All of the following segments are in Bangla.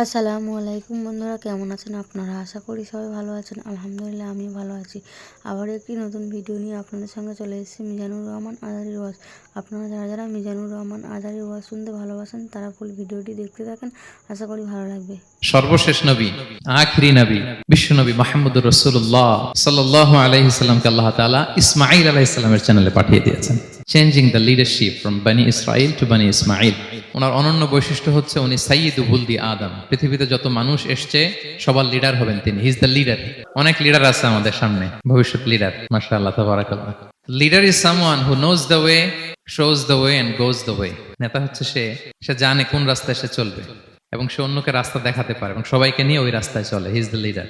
আসসালামু আলাইকুম বন্ধুরা, কেমন আছেন আপনারা? আশা করি সবাই ভালো আছেন। আলহামদুলিল্লাহ আমিও ভালো আছি। আবার একটি নতুন ভিডিও নিয়ে আপনাদের সঙ্গে চলে এসেছি মিজানুর রহমান আজারির ওয়াজ। আপনারা যারা যারা মিজানুর রহমান আজারির ওয়াজ শুনতে ভালোবাসেন তারা ফুল ভিডিওটি দেখতে থাকেন, আশা করি ভালো লাগবে। সর্বশেষ নবী, আখিরি নবী, বিশ্ব নবী মুহাম্মদুর রাসূলুল্লাহ সাল্লাল্লাহু আলাইহি সাল্লামকে আল্লাহ তাআলা ইসমাঈল আলাইহিস সালামের চ্যানেলে পাঠিয়ে দিয়েছেন। চেঞ্জিং দ্য লিডারশিপ ফ্রম বনি ইসরাইল টু বনি ইসমাঈল। ওনার অনন্য বৈশিষ্ট্য হচ্ছে উনি সাইয়্যিদু বুলদি আদম। পৃথিবীতে যত মানুষ এসছে সবার লিডার হবেন তিনি। He is the leader. অনেক লিডার আছে আমাদের সামনে, ভবিষ্যৎ লিডার। মাশাআল্লাহ, তাবারাকাল্লাহ। Leader is someone who knows the way, shows the way and goes the way. নেতা হচ্ছে সে জানে কোন রাস্তায় সে চলবে এবং সে অন্যকে রাস্তা দেখাতে পারে এবং সবাইকে নিয়ে ওই রাস্তায় চলে। হি ইজ দ্য লিডার।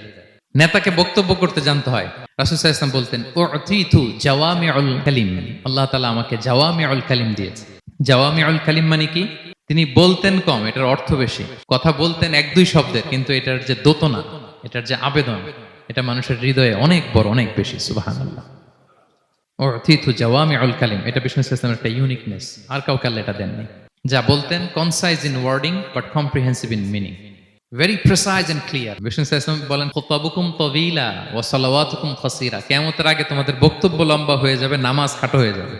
নেতাকে বক্তব্য করতে জানতে হয়। রাসূল সাল্লাল্লাহু আলাইহি ওয়াসাল্লাম বলতেন, উতিতু জাওয়ামিউল কালিম। আল্লাহ তাআলা আমাকে জাওয়ামিউল কালিম দিয়েছে। জাওয়ামিউল কালিম মানে কি? তিনি বলতেন কম, এটার অর্থ বেশি। কথা বলতেন এক দুই শব্দের, কিন্তু এটার যে দোতনা, এটার যে আবেদন, এটা মানুষের হৃদয়ে অনেক বড়, অনেক বেশি। সুবহানাল্লাহ। উতিতু জাওয়ামিউল কালিম, এটা বিষ্ণু সাল্লাল্লাহু আলাইহি ওয়াসাল্লামের একটা ইউনিকনেস। আর কাউকে আল্লাহ এটা দেননি। যা বলতেন concise in wording but comprehensive in meaning, very precise and clear. বিষ্ণু সাল্লাল্লাহু আলাইহি ওয়াসাল্লাম বলেন, খুতাবুকুম তাওয়িলা ওয়া সালাওয়াতুকুম কাসীরা। কিয়ামতের আগে তোমাদের বক্তব্য লম্বা হয়ে যাবে, নামাজ খাটো হয়ে যাবে।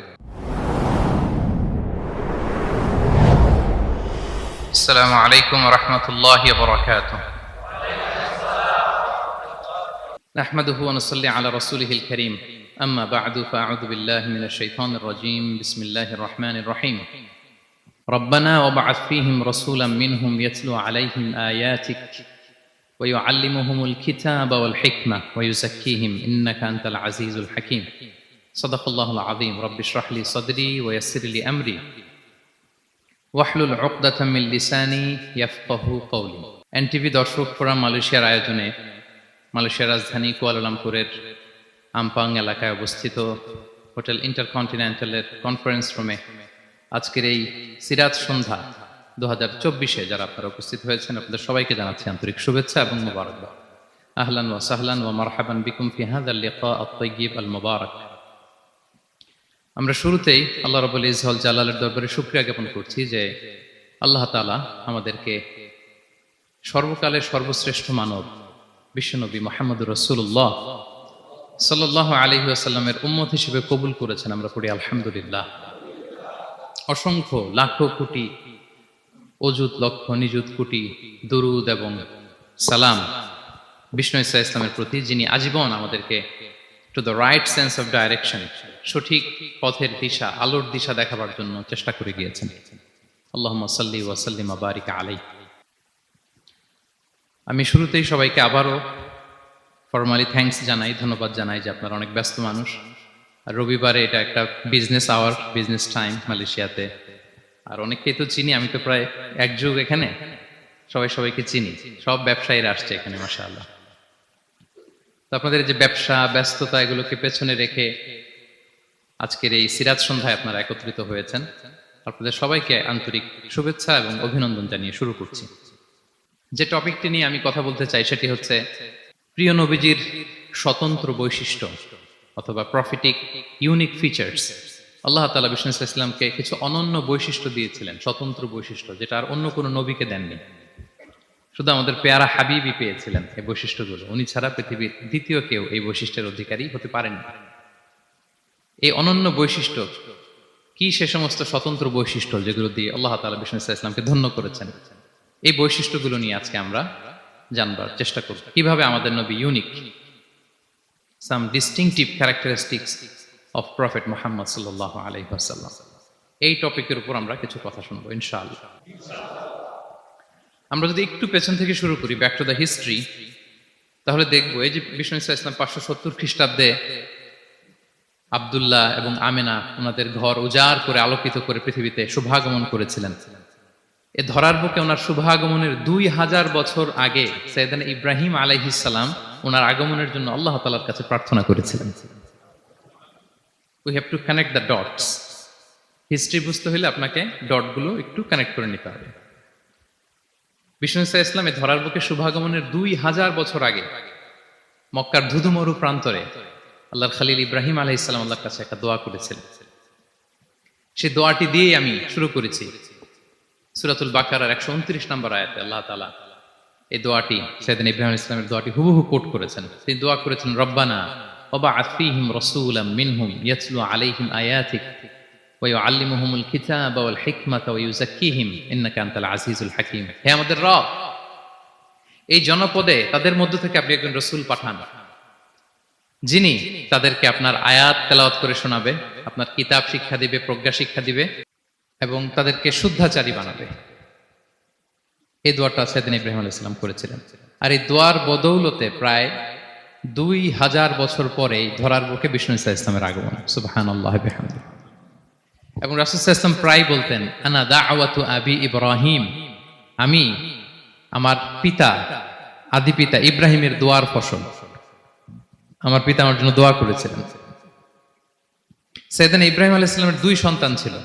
আসসালামু আলাইকুম ওয়া রাহমাতুল্লাহি ওয়া বারাকাতুহু। নাহমাদুহু ওয়া নুসাল্লি আলা রাসূলিহিল কারীম। আম্মা বা'দু ফাআউযু বিল্লাহি মিনাশ শাইতানির রাজীম। বিসমিল্লাহির রহমানির রহিম। ربنا وابعث فيهم رسولا منهم يتلو عليهم آياتك ويعلمهم الكتاب والحكمة ويزكيهم إنك أنت العزيز الحكيم. صدق الله العظيم. رب اشرح لي صدري ويسر لي أمري واحلل عقدة من لساني يفقه قولي. এনটিভি দর্শক ফোরাম মালয়েশিয়ার আয়োজনে মালয়েশিয়ার রাজধানী কুয়ালালামপুরের আমপাং এলাকায় অবস্থিত হোটেল ইন্টারকন্টিনেন্টালের কনফারেন্স রুমে আজকের এই সিরাত সন্ধ্যা 2024-এ যারা আপনারা উপস্থিত হয়েছেন, আপনাদের সবাইকে জানাচ্ছি আন্তরিক শুভেচ্ছা এবং মোবারকবাদ। আহলান ওয়া সাহলান ওয়া মারহাবান বিকুম ফি হাযাল লিকা আত-তাইয়্যিব আল মুবারাক। আমরা শুরুতেই আল্লাহ রাব্বুল ইজ্জত জালালের দরবারে শুকরিয়া জ্ঞাপন করছি যে আল্লাহ তাআলা আমাদেরকে সর্বকালের সর্বশ্রেষ্ঠ মানব বিশ্বনবী মুহাম্মদুর রাসূলুল্লাহ সাল্লাল্লাহু আলাইহি ওয়াসাল্লামের উম্মত হিসেবে কবুল করেছেন। আমরা পড়ি আলহামদুলিল্লাহ। অসংখ্য লাখো কোটি অযুত লক্ষ নিযুত কোটি দুরুদ এবং সালাম বিষ্ণু ঈসা ইসলামের প্রতি, যিনি আজীবন আমাদেরকে to the right sense of direction, সঠিক পথের দিশা, আলোর দিশা দেখাবার জন্য চেষ্টা করে গিয়েছেন। আল্লাহুম্মা সাল্লি ওয়া সাল্লিম ওয়া বারিক আলাইহি। আমি শুরুতেই সবাইকে আবারও ফরমালি থ্যাঙ্কস জানাই, ধন্যবাদ জানাই যে আপনারা অনেক ব্যস্ত মানুষ। আর রবিবারে এটা একটা বিজনেস আওয়ার, বিজনেস টাইম মালয়েশিয়াতে। আর অনেককেই তো চিনি, আমি তো প্রায় এক যুগ এখানে, সবাইকে চিনি। সব ব্যবসায়ীরা আসছে এখানে, মাশাআল্লাহ। তো আপনাদের যে ব্যবসা ব্যস্ততা, এগুলোকে পেছনে রেখে আজকের এই সিরাত সন্ধ্যায় আপনারা একত্রিত হয়েছেন। আপনাদের সবাইকে আন্তরিক শুভেচ্ছা এবং অভিনন্দন জানিয়ে শুরু করছি। যে টপিকটি নিয়ে আমি কথা বলতে চাই সেটি হচ্ছে প্রিয় নবীজির স্বতন্ত্র বৈশিষ্ট্য অথবা প্রফিটিক ইউনিক ফিচার্স। আল্লাহ তাআলা বিষ্ণু ইসলামকে কিছু অনন্য বৈশিষ্ট্য দিয়েছিলেন, স্বতন্ত্র বৈশিষ্ট্য, যেটা আর অন্য কোনো নবীকে দেননি। শুধু আমাদের পেয়ারা হাবিবই পেয়েছিলেন এই বৈশিষ্ট্যগুলো। উনি ছাড়া পৃথিবীর দ্বিতীয় কেউ এই বৈশিষ্ট্যের অধিকারী হতে পারেননি। এই অনন্য বৈশিষ্ট্য কি? সে সমস্ত স্বতন্ত্র বৈশিষ্ট্য যেগুলো দিয়ে আল্লাহ তাআলা বিষ্ণু ইসলামকে ধন্য করেছেন। এই বৈশিষ্ট্যগুলো নিয়ে আজকে আমরা জানবার চেষ্টা করব, কিভাবে আমাদের নবী unique, some distinctive characteristics of Prophet Muhammad sallallahu alaihi wasallam. এই টপিকের উপর আমরা কিছু কথা শুনবো ইনশাআল্লাহ। আমরা যদি একটু পেছন থেকে শুরু করি, ব্যাক টু দ্য হিস্ট্রি, তাহলে দেখবো এই যে বিষ্ণু ইসলাম 570 খ্রিস্টাব্দে আব্দুল্লাহ এবং আমেনা ওনাদের ঘর উজাড় করে আলোকিত করে পৃথিবীতে শুভাগমন করেছিলেন। এ ধরার বুকে ওনার শুভাগমনের 2000 বছর আগে সাইয়েদনা ইব্রাহিম আলাইহিস সালাম ওনার আগমনের জন্য আল্লাহ তাআলার কাছে প্রার্থনা করেছিলেন। We have to connect the dots. History বুঝতে হলে আপনাকে ডটগুলো একটু কানেক্ট করে নিতে হবে। বিষ্ণু ইসলাম এ ধরার বুকে শুভাগমনের 2000 বছর আগে মক্কার ধুধুমরু প্রান্তরে আল্লাহর খলিল ইব্রাহিম আলাইহিস সালাম আল্লাহর কাছে একটা দোয়া করেছিলেন। সেই দোয়াটি দিয়েই আমি শুরু করেছি। সূরাতুল বাকারার 129 নম্বর আয়াতে আল্লাহ তাআলা এই দোয়াটি সাইয়েদনা ইব্রাহিম আলাইহিস সালামের দোয়াটি হুবহু কোট করেছেন। তিনি দোয়া করেছেন, রব্বানা ওয়াবআথ ফীহিম রাসূলাম মিনহুম ইয়াতলু আলাইহিম আয়াতিক ওয়া ইউআল্লিমুহুমুল কিতাবা ওয়াল হিকমাতা ওয়া ইউযাক্কিহিম ইন্নাকা আনতাল আজিজুল হাকীম। হে আমাদের রব, এই জনপদে তাদের মধ্য থেকে আপনি একজন রাসূল পাঠান, যিনি তাদেরকে আপনার আয়াত তেলাওয়াত করে শোনাবে, আপনার কিতাব শিক্ষা দিবে, প্রজ্ঞা শিক্ষা দিবে এবং তাদেরকে শুদ্ধাচারী বানাবে। এই দোয়াটা সাইয়েদনা ইব্রাহিম আলাইহিস সালাম করেছিলেন। আর এই দোয়ার বদৌলতে প্রায় 2000 বছর পরে ধরার বুকে বিষ্ণু ইসা ইসলামের আগমন। সুবহানাল্লাহ বিহামদিহি। এবং রাসূল সাল্লাল্লাহু আলাইহি ওয়াসাল্লাম প্রায় বলতেন, আনা দাওয়াতু আবি ইব্রাহিম, আমি আমার পিতা, আদি পিতা ইব্রাহিমের দোয়ার ফসল। আমার পিতা আমার জন্য দোয়া করেছিলেন। সাইয়েদনা ইব্রাহিম আলাইহিস সালামের 2 সন্তান ছিল,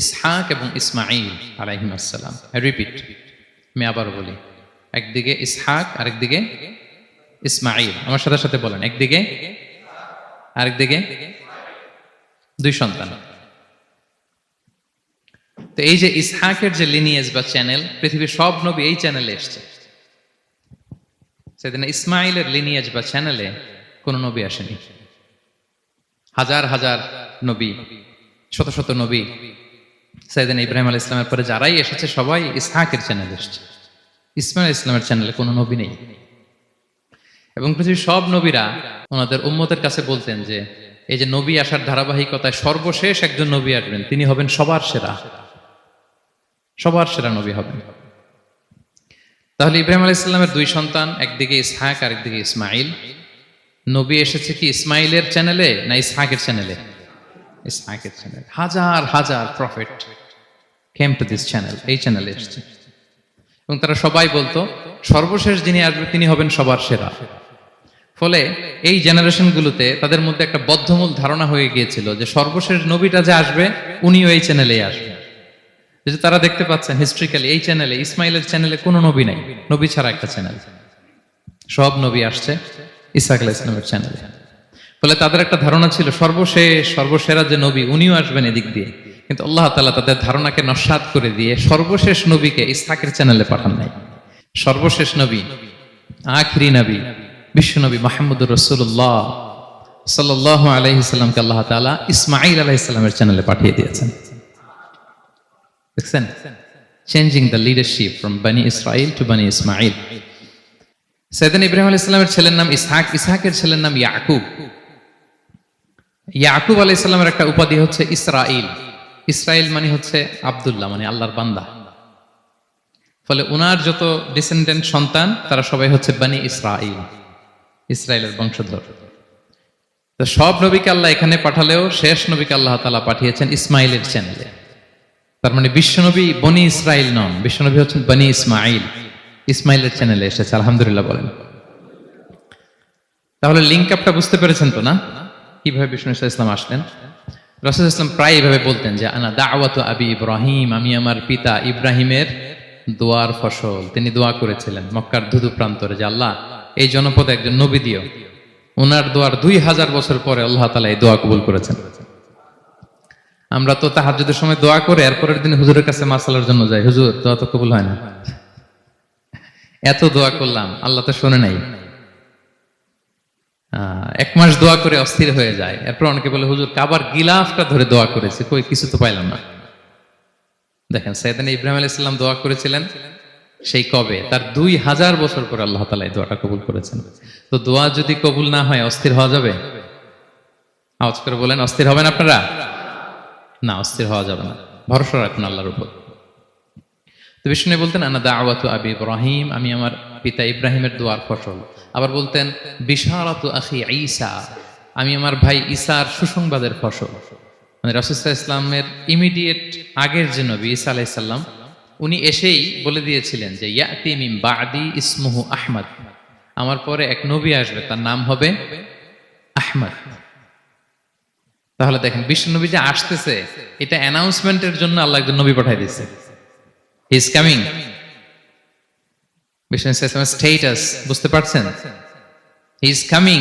ইসহাক এবং ইসমাঈল আলাইহিস সালাম। আই রিপিট, আমি আবার বলি, একদিকে ইসহাক আরেকদিকে ইসমাঈল। আমার সাথে সাথে বলেন, একদিকে আরেকদিকে 2 সন্তান। তো এই যে ইসহাকের যে লিনিয়েজ বা চ্যানেল, পৃথিবীর সব নবী এই চ্যানেলে এসেছে। সাইয়েদনা ইসমাঈলের লিনিয়েজ বা চ্যানেলে কোন নবী আসেনি। হাজার হাজার নবী, শত শত নবী সাইয়েদনা ইব্রাহিম আলাইহিস সালামের পরে যারাই এসেছে সবাই ইসহাকের চ্যানেলে এসেছে। ইসমাঈল ইসলামের চ্যানেলে কোনো নবী নেই। এবং পৃথিবীর সব নবীরা ওনাদের উম্মতের কাছে বলতেন যে এই যে নবী আসার ধারাবাহিকতায় সর্বশেষ একজন নবী আসবেন, তিনি হবেন সবার সেরা, সবার সেরা নবী হবেন। তাহলে ইব্রাহিম আলাইহিস সালামের 2 সন্তান, একদিকে ইসহাক আর একদিকে ইসমাঈল। নবী এসেছে কি ইসমাঈলের চ্যানেলে না ইসহাকের চ্যানেলে? ইসহাকের চ্যানেলে। হাজার হাজার prophet came to this channel, এই চ্যানেলে এসেছে। এবং তারা সবাই বলতো সর্বশেষ যিনি আসবে তিনি হবেন সবার সেরা। ফলে এই জেনারেশনগুলোতে তাদের মধ্যে একটা বদ্ধমূল ধারণা হয়ে গিয়েছিল যে সর্বশেষ নবীটা যে আসবে উনিও এই চ্যানেলেই আসবে। যে তারা দেখতে পাচ্ছেন হিস্ট্রিক্যালি এই চ্যানেলে, ইসমাইলের চ্যানেলে কোনো নবী নাই, নবী ছাড়া একটা চ্যানেল। সব নবী আসছে ইসহাক আলাইহিস সালামের চ্যানেলে। ফলে তাদের একটা ধারণা ছিল সর্বশেষ সর্বসেরা যে নবী উনিও আসবেন এদিক দিয়ে। কিন্তু আল্লাহ তাআলা তাদের ধারণাকে নস্যাৎ করে দিয়ে সর্বশেষ নবীকে ইসহাকের চ্যানেলে পাঠান নাই। সর্বশেষ নবী, আখিরি নবী, বিশ্ব নবী মুহাম্মদুর রাসূলুল্লাহ সাল্লাল্লাহু আলাইহি সাল্লামকে আল্লাহ তাআলা ইসমাঈল আলাইহিস সালামের চ্যানেলে পাঠিয়ে দিয়েছেন। দেখছেন, চেঞ্জিং দ্য লিডারশিপ ফ্রম বনি ইসরাইল টু বনি ইসমাঈল। সাইয়েদনা ইব্রাহিম আলাইহিস সালামের ছেলের নাম ইসহাক, ইসহাকের ছেলের নাম ইয়াকুব। ইয়াকুব আলাইহিস সালামের একটা উপাধি হচ্ছে ইসরাইল। ইসরাইল মানে হচ্ছে আব্দুল্লাহ, মানে আল্লাহর বান্দা। ফলে উনার যত ডিসেন্ডেন্ট সন্তান তারা সবাই হচ্ছে বনি ইসরাইল, ইসরায়েলের বংশধর। তো সব নবীকে আল্লাহ এখানে পাঠালেও শেষ নবীকে আল্লাহ তাআলা পাঠিয়েছেন ইসমাইলের চ্যানেলে। তার মানে বিশ্বনবী বনি ইসরাইল নন, বিশ্বনবী হচ্ছেন বনি ইসমাইল, ইসমাইলের চ্যানেলে এসেছে। আলহামদুলিল্লাহ বলেন। তাহলে লিঙ্ক আপটা বুঝতে পেরেছেন তো না, কিভাবে বিষ্ণু ইসলাম আসলেন? রাসূল ইসলাম প্রায় এভাবে বলতেন যে আনা দাওয়াতু আবি ইব্রাহিম, আমি আমার পিতা ইব্রাহিমের দোয়ার ফসল। তিনি দোয়া করেছিলেন মক্কার ধুধু প্রান্তরে যে আল্লাহ এই জনপদে একজন নবী দিও। ওনার দোয়ার 2000 বছর পরে আল্লাহ তাআলা এই দোয়া কবুল করেছেন। আমরা তো তাহাজ্জুদের সময় দোয়া করে এরপরের দিন হুজুরের কাছে মাসালার জন্য যাই, হুজুর দোয়া তো কবুল হয় না। এত দোয়া করলাম আল্লাহ তো শোনে নাই। 1 মাস দোয়া করে অস্থির হয়ে যায়। এরপর অনেকে বলে হুজুর কাবার গিলাফটা ধরে দোয়া করেছি, কই কিছু তো পাইলাম না। দেখেন সাইয়েদনা ইব্রাহিম আলাইহিস সালাম দোয়া করেছিলেন সেই কবে, তার 2000 বছর পরে আল্লাহ তাআলা এই দোয়াটা কবুল করেছেন। তো দোয়া যদি কবুল না হয় অস্থির হওয়া যাবে? আওয়াজ করে বলেন, অস্থির হবেন আপনারা? না, অস্থির হওয়া যাবে না, ভরসা রাখুন আল্লাহর উপর। তো বিষ্ণু বলতেন আনা দাওয়াতু আবি ইব্রাহিম, আমি আমার পিতা ইব্রাহিমের দোয়ার ফসল। আবার বলতেন বিশারাতু আখি ঈসা, আমি আমার ভাই ঈসার সুসংবাদের ফসল। মানে রাসূল সাল্লাল্লাহু আলাইহি ওয়াসাল্লামের ইমিডিয়েট আগের যে নবী ঈসা আলাইহিস সালাম, উনি এসেই বলে দিয়েছিলেন যে ইয়াতি মিন বাদি ইসমুহু আহমদ, আমার পরে এক নবী আসবে তার নাম হবে আহমদ। তাহলে দেখেন বিশ্ব নবী যে আসতেছে এটা অ্যানাউন্সমেন্টের জন্য আল্লাহ একজন নবী পাঠিয়ে দিয়েছে। He is coming. বিশ্ব নবীর স্ট্যাটাস বুঝতে পারছেন? হি ইজ কামিং,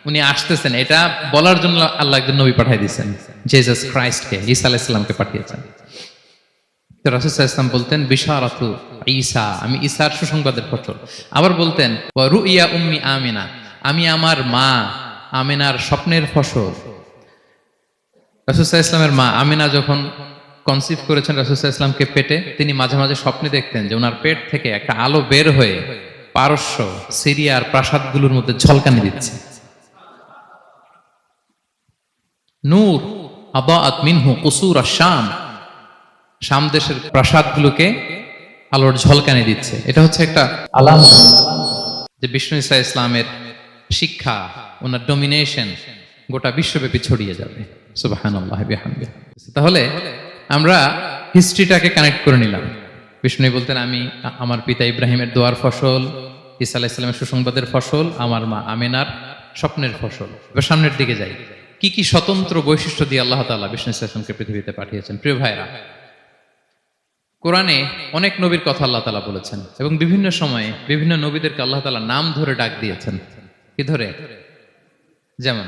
উনি আসতেছেন, এটা বলার জন্য আল্লাহ একজন নবী পাঠিয়ে দিয়েছেন, জিসাস ক্রাইস্টকে, ঈসা আলাইহিস সালামকে পাঠিয়েছেন। তো রাসূল সাল্লাল্লাহু আলাইহি ওয়াসাল্লাম বলতেন বিশারাতু ঈসা, আমি ঈসার সুসংবাদের ফসল। আবার বলতেন ওয়া রুইয়া উম্মি আমিনা, আমি আমার মা আমিনার স্বপ্নের ফসল। রাসূল সাল্লাল্লাহু আলাইহি ওয়াসাল্লামের মা আমিনা যখন কনসিভ করেছেন রাসূল সাল্লাল্লাহু আলাইহি ওয়াসাল্লামকে পেটে, তিনি মাঝে মাঝে স্বপ্নে দেখতেন যে ওনার পেট থেকে একটা আলো বের হয়ে পারস্য সিরিয়ার প্রাসাদগুলোর মধ্যে ঝলকানি দিচ্ছে। নূর আদাআত মিনহু কুসুর আশ-শাম, শাম দেশের প্রাসাদগুলোকে আলোর ঝলকানি দিচ্ছে। এটা হচ্ছে একটা আলামত যে বিষ্ণু ঈসা ইসলামের শিক্ষা, ওনার ডমিনেশন গোটা বিশ্বব্যাপী ছড়িয়ে যাবে। সুবহানাল্লাহি বিহামদিহি। তাহলে আমরা হিস্ট্রিটাকে কানেক্ট করে নিলাম। বিষ্ণু বলতেন আমি আমার পিতা ইব্রাহিমের দোয়ার ফসল, ঈসা আলাইহিস সালামের সুসংবাদের ফসল, আমার মা আমিনার স্বপ্নের ফসল। এবার সামনের দিকে যাই, কি কি স্বতন্ত্র বৈশিষ্ট্য দিয়ে আল্লাহ তাআলা বিষ্ণু ঈসা ইসলামকে পৃথিবীতে পাঠিয়েছেন। প্রিয় ভাইরা, কোরআনে অনেক নবীর কথা আল্লাহ তাআলা বলেছেন এবং বিভিন্ন সময়ে বিভিন্ন নবীদেরকে আল্লাহ তাআলা নাম ধরে ডাক দিয়েছেন। কি ধরে? যেমন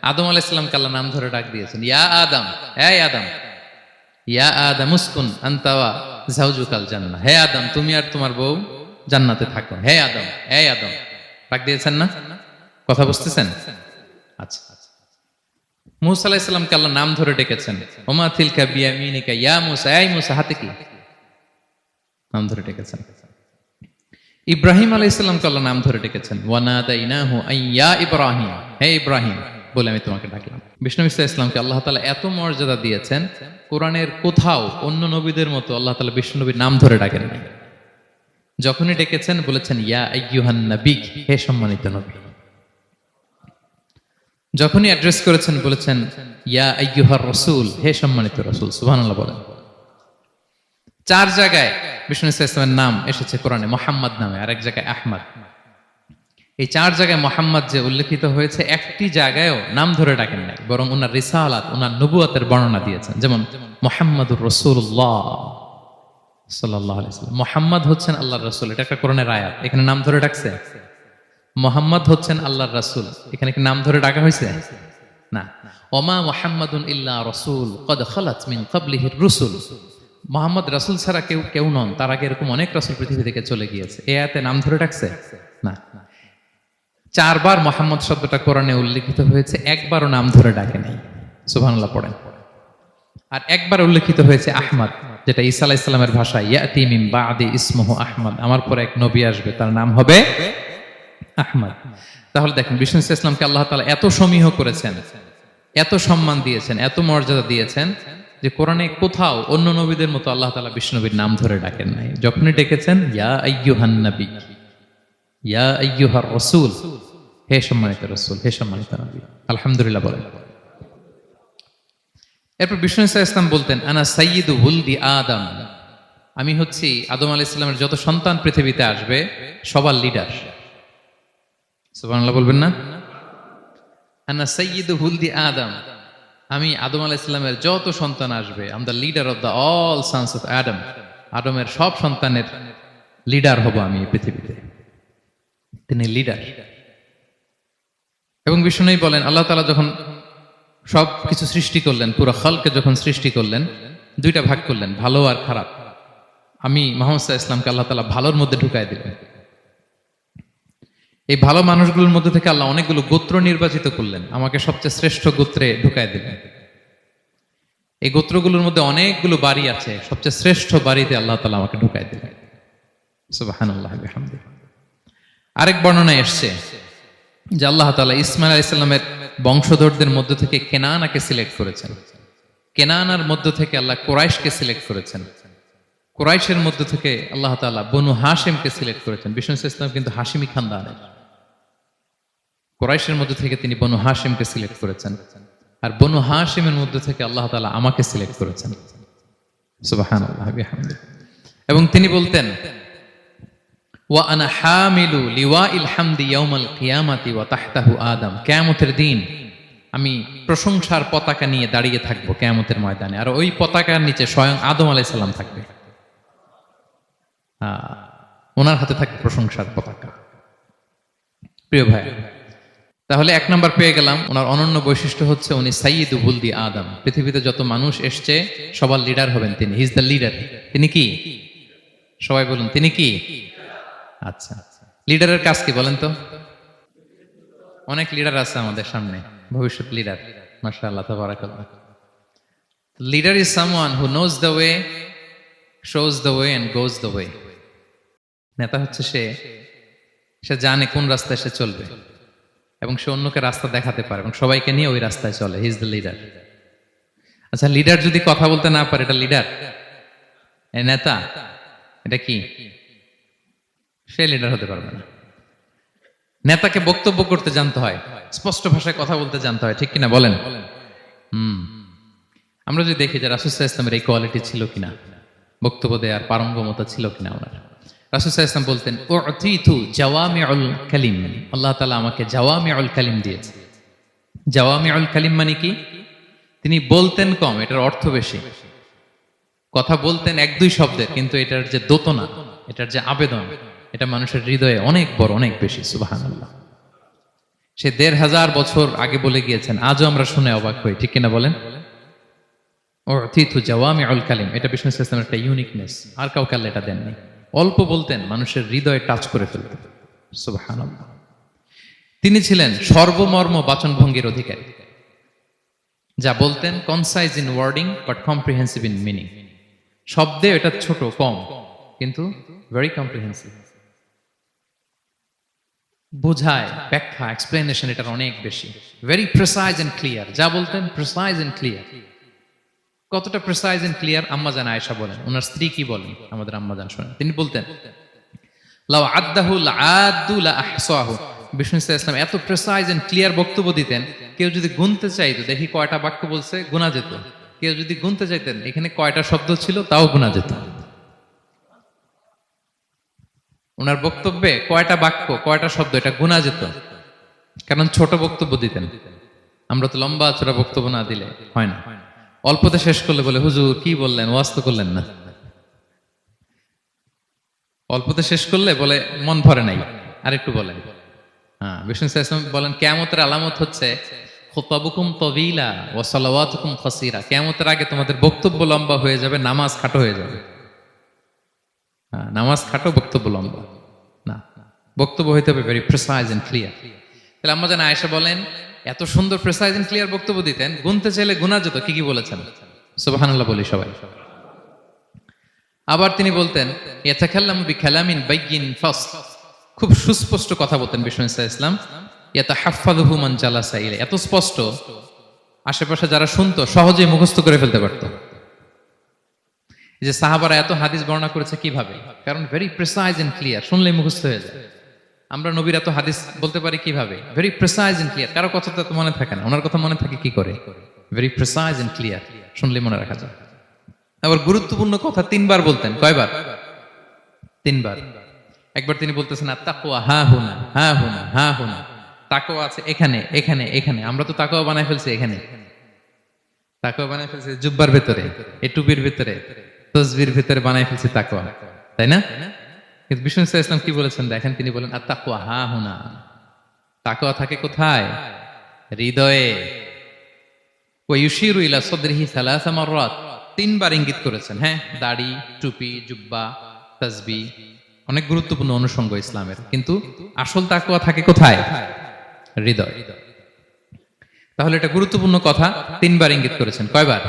আদম আলাইহিস সালামকে আল্লাহ নাম ধরে ডাক দিয়েছেন, ইয়া আদম, এই আদম, ইয়া আদম উসকুন আনতা ওয়া যাওজুকাল জান্নাহ, হে আদম তুমি আর তোমার বউ জান্নাতে থাকো, হে আদম, এই আদম, ডাক দিয়েছেন না? কথা বুঝতেছেন? আচ্ছা। মূসা আলাইহিস সালামকে আল্লাহ নাম ধরে ডেকেছেন, ওমা তিলকা বিয়ামিনিকা ইয়া মূসা, এই মূসা হাতে কি? নাম ধরে ডেকেছেন। ইব্রাহিম আলাইহিস সালামকে আল্লাহ নাম ধরে ডেকেছেন, ওয়া নাদাইনাহু আইয়া ইব্রাহিম, হে ইব্রাহিম বলে আমি তোমাকে ডাকলাম। বিষ্ণু ঈসা ইসলামকে আল্লাহ তাআলা এত মর্যাদা দিয়েছেন, কোরআনের কোথাও অন্য নবীদের মতো আল্লাহ তাআলা বিষ্ণু নবীর নাম ধরে ডাকেন নাই। যখনই ডেকেছেন বলেছেন ইয়া আইয়ুহান নবী, হে সম্মানিত নবী। যখনই অ্যাড্রেস করেছেন বলেছেন ইয়া আইয়ুহার রাসূল, হে সম্মানিত রাসূল। সুবহানাল্লাহ বলেন। 4 জায়গায় বিষ্ণু ঈসা ইসলামের নাম এসেছে কোরআনে মুহাম্মদ নামে, আর এক জায়গায় আহমদ। এই 4 জায়গায় মুহাম্মদ যে উল্লেখিত হয়েছে, একটি জায়গায়ও নাম ধরে ডাকেন নাই, বরং ওনার রিসালাত, ওনার নবুয়তের বর্ণনা দিয়েছেন। যেমন মুহাম্মাদুর রাসূলুল্লাহ সাল্লাল্লাহু আলাইহি ওয়াসাল্লাম, মুহাম্মদ হচ্ছেন আল্লাহর রাসূল, এটা একটা কোরআনের আয়াত। এখানে নাম ধরে ডাকছে? মুহাম্মদ হচ্ছেন আল্লাহর রাসূল, এখানে কি নাম ধরে ডাকা হয়েছে? না। ওমা মুহাম্মাদুন ইল্লা রাসূল ক্বাদ খালাত মিন ক্বাবলিহির রুসুল, মুহাম্মদ রাসূল ছাড়া কেউ নন, তার আগে এরকম অনেক রাসূল পৃথিবী থেকে চলে গিয়েছে। এই আয়াতে নাম ধরে ডাকছে? না। 4 বার মুহাম্মদ শব্দটা কোরআনে উল্লেখিত হয়েছে, একবারও নাম ধরে ডাকে নাই। সুবহানাল্লাহ পড়েন। আর একবার উল্লেখিত হয়েছে আহমদ, যেটা ঈসা আলাইহিস সালামের ভাষায় ইয়াতি মিন বাদি ইসমুহু আহমদ, আমার পরে এক নবী আসবে, তার নাম হবে আহমদ। তাহলে দেখেন বিষ্ণু ইসলামকে আল্লাহ তাআলা এত সমীহ করেছেন, এত সম্মান দিয়েছেন, এত মর্যাদা দিয়েছেন যে কোরআনে কোথাও অন্য নবীদের মতো আল্লাহ তাআলা বিষ্ণু নবীর নাম ধরে ডাকেন নাই। যখনই ডেকেছেন ইয়া আইয়ুহান নবী, ইয়া আইয়ুহার রাসূল, হে সম্মানিত রাসূল, হে সম্মানিত নবী। আলহামদুলিল্লাহ বলেন। এরপর বিষ্ণু ইসলাম বলতেন আনা সাইয়্যিদু ওয়ালদি আদম, আমি হচ্ছি আদম আলাইহিস সালামের যত সন্তান পৃথিবীতে আসবে সবার লিডার। সুবহানাল্লাহ বলবেন না? আনা সাইয়্যিদু ওয়ালদি আদম, আমি আদম আলাইহিস সালামের যত সন্তান আসবে, I am the leader of the all sons of আদম, আদমের সব সন্তানের লিডার হব আমি এই পৃথিবীতে। তিনি লিডার। এবং বিষ্ণুই বলেন আল্লাহ তাআলা যখন সব কিছু সৃষ্টি করলেন, পুরো খালকে যখন সৃষ্টি করলেন, 2টা ভাগ করলেন, ভালো আর খারাপ। আমি মুহাম্মদ সাল্লাল্লাহু আলাইহি ওয়াসাল্লামকে আল্লাহ তাআলা ভালোর মধ্যে ঢুকায় দিলেন। এই ভালো মানুষগুলোর মধ্যে থেকে আল্লাহ অনেকগুলো গোত্র নির্বাচিত করলেন, আমাকে সবচেয়ে শ্রেষ্ঠ গোত্রে ঢুকায় দিলেন। এই গোত্রগুলোর মধ্যে অনেকগুলো বাড়ি আছে, সবচেয়ে শ্রেষ্ঠ বাড়িতে আল্লাহ তাআলা আমাকে ঢুকায় দিলেন। সুবহানাল্লাহ বিহামদিহি। আরেক বর্ণনায় এসেছে যে আল্লাহ তাআলা ইসমাঈল আলাইহিস সালামের বংশধরদের মধ্য থেকে কেনানাকে সিলেক্ট করেছেন। কেনানার মধ্য থেকে আল্লাহ কুরাইশকে সিলেক্ট করেছেন। কুরাইশের মধ্য থেকে আল্লাহ তাআলা বনু হাশিমকে সিলেক্ট করেছেন। বিষ্ণু ইসলাম কিন্তু হাশিমি খানদানের। কুরাইশের মধ্য থেকে তিনি বনু হাশিমকে সিলেক্ট করেছেন, আর বনু হাশিমের মধ্য থেকে আল্লাহ তাআলা আমাকে সিলেক্ট করেছেন। সুবহানাল্লাহ বিহামদিহি। এবং তিনি বলতেন ওয়া আনা হামিলু লিওয়াইল হামদি ইয়াউমাল কিয়ামাতি ওয়া তাহতাহু আদম, কিয়ামতের দিন আমি প্রশংসার পতাকা নিয়ে দাঁড়িয়ে থাকবো কিয়ামতের ময়দানে, আর ওই পতাকার নিচে স্বয়ং আদম আলাইহিস সালাম থাকবে। ওনার হাতে থাকবে প্রশংসার পতাকা। প্রিয় ভাই, তাহলে 1 নাম্বার পেয়ে গেলাম। ওনার অনন্য বৈশিষ্ট্য হচ্ছে উনি সাইয়্যিদু বুলদি আদম। পৃথিবীতে যত মানুষ এসছে সবার লিডার হবেন তিনি। He is the leader. তিনি কি? সবাই বলুন তিনি কি? আচ্ছা, লিডারের কাজ কি বলেন তো? অনেক লিডার আছে আমাদের সামনে, ভবিষ্যৎ লিডার। মাশাআল্লাহ, তাবারাকাল্লাহ। Leader is someone who knows the way, shows the way and goes the way. নেতা হচ্ছে সে জানে কোন রাস্তায় সে চলবে এবং সে অন্যকে রাস্তা দেখাতে পারে এবং সবাইকে নিয়ে ওই রাস্তায় চলে। হি ইজ দ্য লিডার। আচ্ছা, লিডার যদি কথা বলতে না পারে, এটা লিডার? এ নেতা? এটা কি? সে লিডার হতে পারবে না। নেতাকে বক্তব্য করতে জানতে হয়, স্পষ্ট ভাষায় কথা বলতে জানতে হয়, ঠিক কিনা বলেন? আমরা যদি দেখি যে রাসূল সাল্লাল্লাহু আলাইহি ওয়াসাল্লামের এই কোয়ালিটি ছিল কিনা, বক্তব্য দেওয়ার পারঙ্গমতা ছিল কিনা ওনার। রাসূল সাল্লাল্লাহু আলাইহি ওয়াসাল্লাম বলতেন, উতিতু জাওয়ামিউল কালিম। আল্লাহ তাআলা আমাকে জাওয়ামিউল কালিম দিয়েছে। জাওয়ামিউল কালিম মানে কি? তিনি বলতেন কম, এটার অর্থ বেশি। কথা বলতেন 1-2 শব্দের, কিন্তু এটার যে দোতনা, এটার যে আবেদন, এটা মানুষের হৃদয়ে অনেক বড়, অনেক বেশি। সুবহানাল্লাহ। সে 1500 বছর আগে বলে গিয়েছেন, আজও আমরা শুনে অবাক হই, ঠিক কিনা বলেন? উতিতু জাওয়ামিউল কালিম, এটা বিষ্ণু সাল্লাল্লাহু আলাইহি ওয়াসাল্লামের একটা ইউনিকনেস। আর কাউকে আল্লাহ এটা দেননি। অল্প বলতেন, মানুষের হৃদয়ে টাচ করে ফেলতেন। সুবহানাল্লাহ। তিনি ছিলেন সর্বমর্ম বাচনভঙ্গির অধিকারী। যা বলতেন concise in wording but comprehensive in meaning. শব্দে এটা ছোট, কম, কিন্তু ভেরি কম্প্রিহেন্সিভ। বোঝায়, ব্যাখ্যা, এক্সপ্লেনেশন এটার অনেক বেশি। Very precise and clear. যা বলতেন প্রিসাইজ এন্ড ক্লিয়ার। কতটা প্রিসাইজ এন্ড ক্লিয়ার? আম্মাজান আয়েশা বলেন, ওনার স্ত্রী কি বলেন আমাদের আম্মাজান শোনেন। তিনি বলতেন, লাউ আদ্দাহু লাআদ্দু লা আহসাহু। বিষ্ণু সাল্লাল্লাহু আলাইহি ওয়াসাল্লাম এত প্রিসাইজ এন্ড ক্লিয়ার বক্তব্য দিতেন, কেউ যদি গুনতে চাইতো, দেখি কয়টা বাক্য বলছে, গোনা যেত। কেউ যদি গুনতে চাইতেন এখানে কয়টা শব্দ ছিল, তাও গোনা যেত। ওনার বক্তব্যে কয়টা বাক্য, কয়টা শব্দ, এটা গোনা যেত, কারণ ছোট বক্তব্য দিতেন। আমরা তো লম্বা চড়া বক্তব্য না দিলে হয় না। অল্পতে শেষ করলে বলে, হুজুর কি বললেন, ওয়াজ তো করলেন না। অল্পতে শেষ করলে বলে মন ভরে নাই, আরেকটু বলেন। হ্যাঁ, বিষ্ণু সাল্লাল্লাহু আলাইহি ওয়াসাল্লাম বলেন কিয়ামতের আলামত হচ্ছে খুতাবুকুম তাওয়িলা ওয়া সালাওয়াতুকুম কাসীরা। কিয়ামতের আগে তোমাদের বক্তব্য লম্বা হয়ে যাবে, নামাজ খাটো হয়ে যাবে। হ্যাঁ, নামাজ খাটো, বক্তব্য লম্বা না। বক্তব্য হইতে হবে ভেরি প্রিসাইজ এন্ড ক্লিয়ার। তাহলে আম্মাজান আয়েশা বলেন, এত সুন্দর প্রিসাইজ এন্ড ক্লিয়ার বক্তব্য দিতেন, গুনতে চাইলে গুনা যেত। কি কি বলেছেন? সুবহানাল্লাহ বলি সবাই। আবার তিনি বলতেন, ইয়াতাকাল্লামু বিকালামিন বাইয়িন ফাসল। খুব সুস্পষ্ট কথা বলতেন বিষ্ণু সাল্লাল্লাহু আলাইহি ওয়াসাল্লাম। ইয়াতাহাফফাযুহু মান জালাসা ইলাইহি। এত স্পষ্ট, আশেপাশে যারা শুনতো সহজেই মুখস্থ করে ফেলতে পারত। এই যে সাহাবারা এত হাদিস বর্ণনা করেছে কিভাবে? কারণ ভেরি প্রিসাইজ এন্ড ক্লিয়ার, শুনলেই মুখস্থ হয়ে যায়। আমরা নবীর এত হাদিস বলতে পারি কিভাবে? Very precise and clear. কারো কথা তো মনে থাকে না, ওনার কথা মনে থাকে কি করে? ভেরি প্রিসাইজ এন্ড ক্লিয়ার, শুনলেই মনে রাখা যায়। আবার গুরুত্বপূর্ণ কথা 3 বার বলতেন। কয়বার? 3 বার। একবার তিনি বলতেছেন, আত-তাকওয়া হা হুনা, হা হুনা, হা হুনা। তাকওয়া আছে এখানে, এখানে, এখানে। আমরা তো তাকওয়া বানায় ফেলছি এখানে। তাকওয়া বানায় ফেলছি জুব্বার ভিতরে, এই টুপির ভিতরে, তসবির ভিতরে বানায় ফেলছি তাকওয়া, তাই না? কিন্তু বিষ্ণু সাল্লাল্লাহু আলাইহি ওয়াসাল্লাম কি বলেছেন দেখেন, তিনি বলেন আত-তাকওয়া হা হুনা। তাকওয়া থাকে কোথায়? হৃদয়ে। ওয়া ইউশিরু ইলা সাদরিহি সালাসা মাররাত। 3 বার ইঙ্গিত করেছেন। হ্যাঁ, দাড়ি, টুপি, জুব্বা, তাসবিহ অনেক গুরুত্বপূর্ণ অনুষঙ্গ ইসলামের, কিন্তু আসল তাকওয়া থাকে কোথায়? হৃদয়। তাহলে এটা গুরুত্বপূর্ণ কথা, 3 বার ইঙ্গিত করেছেন। কয়বার?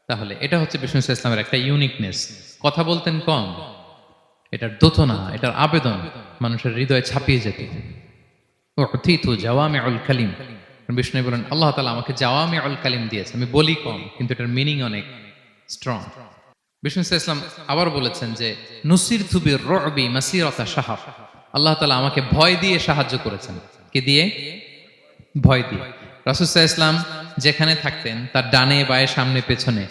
তাহলে এটা হচ্ছে বিষ্ণু সাল্লাল্লাহু আলাইহি ওয়াসাল্লামের একটা ইউনিকনেস। কথা বলতেন কম, এটার দোতনা, এটার আবেদন মানুষের হৃদয়ে ছাপিয়ে যেত। উতিতু জাওয়ামিউল কালিম। বিষ্ণু বলেন, আল্লাহ তাআলা আমাকে জাওয়ামিউল কালিম দিয়েছে, আমি বলি কম, কিন্তু এটার মিনিং অনেক স্ট্রং। বিষ্ণু সাল্লাল্লাহু আলাইহি ওয়াসাল্লাম আবার বলেছেন যে নুসিরতু বির-রু'বি মাসিরাতা শাহর। আল্লাহ তাআলা আমাকে ভয় দিয়ে সাহায্য করেছেন। কি দিয়ে? ভয় দিয়ে। রাসূল সাল্লাল্লাহু আলাইহি ওয়াসাল্লাম যেখানে থাকতেন তার ডানে বায়ে সামনে পেছনে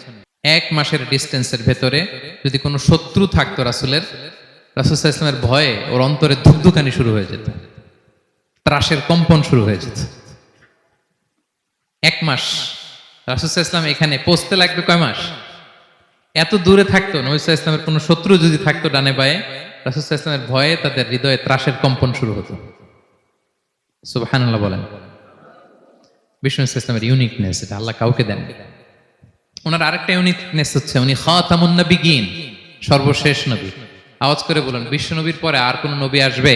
1 মাসের ডিস্টেন্সের ভেতরে যদি কোনো শত্রু থাকতো রাসূলের, রাসূল সাল্লাল্লাহু আলাইহি ওয়াসাল্লামের ভয়ে ওর অন্তরে ধুকধুকানি শুরু হয়ে যেত, ত্রাসের কম্পন শুরু হয়ে যেত। 1 মাস রাসূল সাল্লাল্লাহু আলাইহি ওয়াসাল্লাম এখানে পৌঁছতে লাগবে কয় মাস? এত দূরে থাকতো, নবী সাল্লাল্লাহু আলাইহি ওয়াসাল্লামের কোনো শত্রু যদি থাকতো ডানে বায়ে, রাসূল সাল্লাল্লাহু আলাইহি ওয়াসাল্লামের ভয়ে তাদের হৃদয়ে ত্রাসের কম্পন শুরু হতো। সুবহানাল্লাহ বলেন। বিষ্ণু ইসলামের ইউনিকনেস, এটা আল্লাহ কাউকে দেন। ওনার আরেকটা ইউনিকনেস হচ্ছে উনি খাতামুন নবিয়্যিন, সর্বশেষ নবী। আওয়াজ করে বলুন, বিশ্ব নবীর পরে আর কোন নবী আসবে?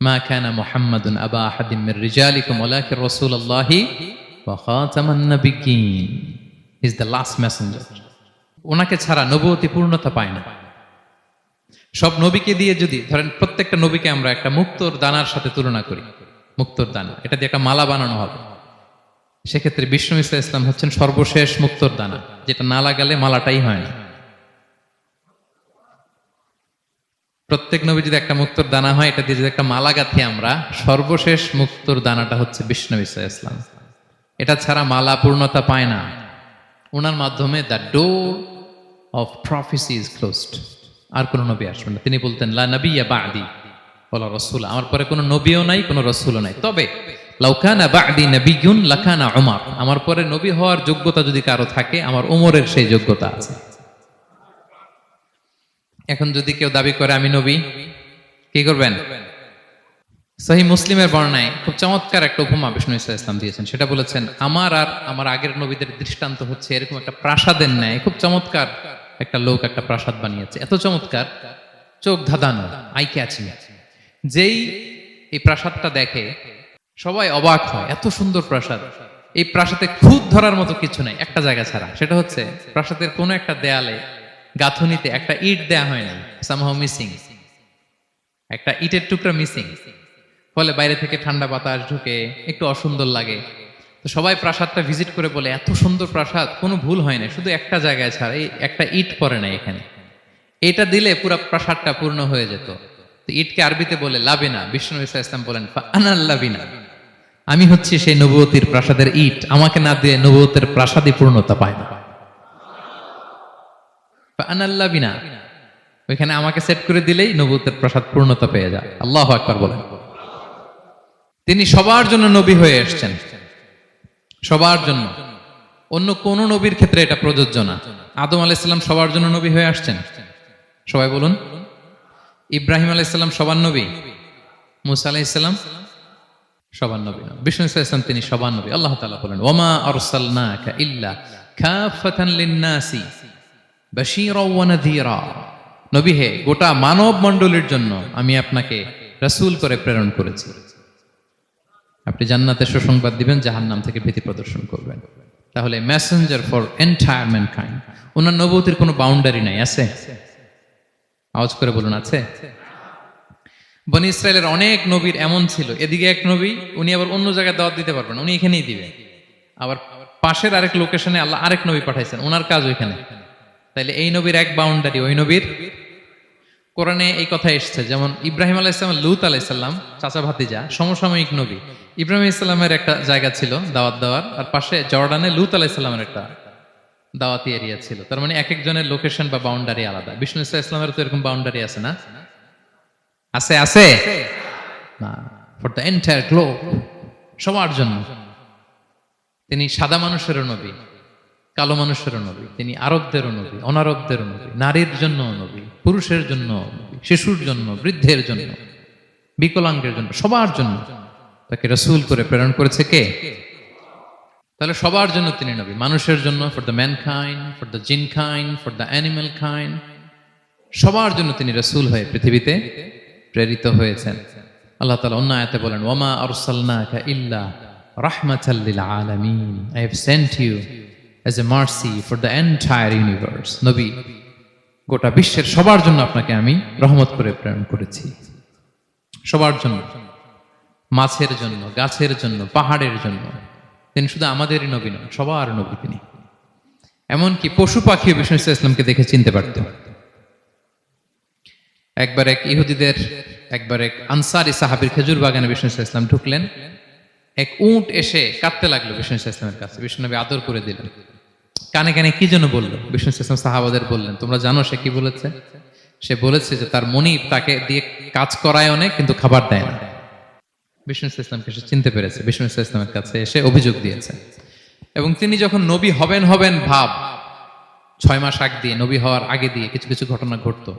মা কানা মুহাম্মাদুন আবা আহাদিম মির রিজালিকুম ওয়ালাকিন রাসূলুল্লাহি ওয়া খাতামান নবিয়্যিন। He is the last messenger. ওনাকে ছাড়া নবুয়তি পূর্ণতা পায় না। সব নবীকে দিয়ে যদি ধরেন প্রত্যেকটা নবীকে আমরা একটা মুক্তোর দানার সাথে তুলনা করি, মুক্তোর দানা, এটা দিয়ে একটা মালা বানানো হবে, সেক্ষেত্রে বিষ্ণু ঈসা ইসলাম হচ্ছেন সর্বশেষ মুক্তোর দানা, যেটা না লাগালে মালাটাই হয় না। প্রত্যেক নবী যদি একটা মুক্তোর দানা হয়, এটা দিয়ে যদি একটা মালা গাঁথি আমরা, সর্বশেষ মুক্তোর দানাটা হচ্ছে বিষ্ণু ঈসা ইসলাম। এটা ছাড়া মালা পূর্ণতা পায় না। ওনার মাধ্যমে the door of prophecy is closed. আর কোন নবী আসবেন না। তিনি বলতেন লা নবিয়্যা বা'দি ওয়ালা রাসূল, আমার পরে কোনো নবীও নাই, কোনো রাসূলও নাই। তবে লাউ কানা বা'দি নবিয়্যুন লাকানা উমর, আমার পরে নবী হওয়ার যোগ্যতা যদি কারো থাকে, আমার উমরের সেই যোগ্যতা আছে। এখন যদি কেউ দাবি করে আমি নবী, কি করবেন? সহিহ মুসলিমের বর্ণনায় খুব চমৎকার একটা উপমা বিষ্ণু ঈসা ইসলাম দিয়েছেন। সেটা বলেছেন, আমার আর আমার আগের নবীদের দৃষ্টান্ত হচ্ছে এরকম একটা প্রাসাদের ন্যায়। খুব চমৎকার একটা লোক একটা প্রাসাদ বানিয়েছে, এত চমৎকার, চোখ ধাঁধানো, আই ক্যাচিং। যেই এই প্রাসাদটা দেখে সবাই অবাক হয়, এত সুন্দর প্রাসাদ। এই প্রাসাদে খুঁত ধরার মতো কিছু নাই একটা জায়গা ছাড়া, সেটা হচ্ছে প্রাসাদের কোনো একটা দেয়ালে গাঁথুনিতে একটা ইট দেয়া হয় নাই, সামহাউ মিসিং, একটা ইটের টুকরা মিসিং। ফলে বাইরে থেকে ঠান্ডা বাতাস ঢুকে একটু অসুন্দর লাগে। তো সবাই প্রাসাদটা ভিজিট করে বলে এত সুন্দর প্রাসাদ, কোনো ভুল হয় না, শুধু একটা জায়গায় ছাড়া, এই একটা ইট পড়ে না এখানে। এটা দিলে পুরো প্রাসাদটা পূর্ণ হয়ে যেত। তো ইটকে আরবিতে বলে লাবিনা। বিষ্ণু ঈসা ইসলাম বলেন ফাআনাল লাবিনা, আমি হচ্ছি সেই নবুয়তির প্রাসাদের ইট, আমাকে না দিয়ে নবুয়তের প্রাসাদই পূর্ণতা পায় না। ফাআনাল লাবিনা, ওইখানে আমাকে সেট করে দিলেই নবুয়তের প্রাসাদ পূর্ণতা পেয়ে যায়। আল্লাহু আকবার বলেন। তিনি সবার জন্য নবী হয়ে এসেছেন, সবার জন্য। অন্য কোন নবীর ক্ষেত্রে এটা প্রযোজ্য না। আদম আলাইহিস সালাম সবার জন্য নবী হয়ে আসছেন, সবাই বলুন। ইব্রাহিম আলাইহিস সালাম সবার নবী, মুসা আলাইহিস সালাম সবার নবী না। বিষ্ণু ঈসা ইসলাম তিনি সবার নবী। আল্লাহ তাআলা বলেন ওয়ামা আরসালনাকা ইল্লা কাফাতান লিন-নাসি বাশীরা ওয়া নাযীরা। নবী হে, গোটা মানব মণ্ডলীর জন্য আমি আপনাকে রাসূল করে প্রেরণ করেছি। আপনি জান্নাতের সুসংবাদ দিবেন, জাহান্নাম থেকে ভীতি প্রদর্শন করবেন। তাহলে মেসেঞ্জার ফর এন্টায়ার ম্যানকাইন্ড। ওনার নবুয়তির কোনো বাউন্ডারি নাই, আছে? আওয়াজ করে বলুন, আছে? বনি ইসরায়েলের অনেক নবীর এমন ছিল, এদিকে এক নবী, উনি আবার অন্য জায়গায় দাওয়াত দিতে পারবেন, উনি এখানেই দিবে। আবার পাশের আরেক লোকেশনে আল্লাহ আরেক নবী পাঠাইছেন, ওনার কাজ ওইখানে। তাইলে এই নবীর এক বাউন্ডারি, ওই নবীর। কোরআনে এই কথা এসেছে, যেমন ইব্রাহিম আলাইহিসসালাম, লূত আলাইহিসসালাম চাচা ভাতিজা, সমসাময়িক নবী। ইব্রাহিম ইসলামের একটা জায়গা ছিল দাওয়াত দেওয়ার, আর পাশে জর্ডানে লূত আলাইহিসসালামের একটা দাওয়াতি এরিয়া ছিল। তার মানে এক একজনের লোকেশন বা বাউন্ডারি আলাদা। বিষ্ণু ঈসা ইসলামের তো এরকম বাউন্ডারি আছে না? আছে? আছে না। ফর দ্য এন্টায়ার গ্লোব, সবার জন্য। তিনি সাদা মানুষেরও নবী, কালো মানুষেরও নবী, তিনি আরবদেরও নবী, অনারবদেরও নবী, নারীর জন্য নবী, পুরুষের জন্য নবী, শিশুর জন্য, বৃদ্ধের জন্য, বিকলাঙ্গের জন্য, সবার জন্য তাকে রাসূল করে প্রেরণ করেছে কে? তাহলে সবার জন্য তিনি নবী, মানুষের জন্য, for the mankind, for the জিনকাইন্ড, for the animal kind, সবার জন্য তিনি রাসূল হয়ে পৃথিবীতে প্রেরিত হয়েছেন। আল্লাহ তাআলা অন্য আয়াতে বলেন ওয়ামা আরসালনাকা ইল্লা রাহমাতাল লিল আলামিন, I have sent you as a mercy for the entire universe. নবী, গোটা বিশ্বের সবার জন্য আপনাকে আমি রহমত করে প্রেরণ করেছি, সবার জন্য, মাছের জন্য, গাছের জন্য, পাহাড়ের জন্য। তিনি শুধু আমাদেরই নবী নন, সবার নবী তিনি। এমনকি পশু পাখি বিষ্ণু ঈসা ইসলামকে দেখে চিনতে পারত। একবার এক ইহুদিদের, একবার এক আনসারী সাহাবীর খেজুর বাগানে বিষ্ণু ঈসা ইসলাম ঢুকলেন। এক উট এসে কাঁদতে লাগলো বিষ্ণু ঈসা ইসলামের কাছে। বিষ্ণু নবী আদর করে দিলেন। কানে কানে কি জন্য বললো? বিষ্ণু ঈসা ইসলাম সাহাবাদের বললেন, তোমরা জানো সে কি বলেছে? সে বলেছে যে তার মনিব তাকে দিয়ে কাজ করায় অনেক, কিন্তু খাবার দেয় না। বিষ্ণু ঈসা ইসলামকে সে চিনতে পেরেছে, বিষ্ণু ঈসা ইসলামের কাছে এসে অভিযোগ দিয়েছে। এবং তিনি যখন নবী হবেন ভাব 6 মাস আগ দিয়ে, নবী হওয়ার আগে দিয়ে কিছু কিছু ঘটনা ঘটতো।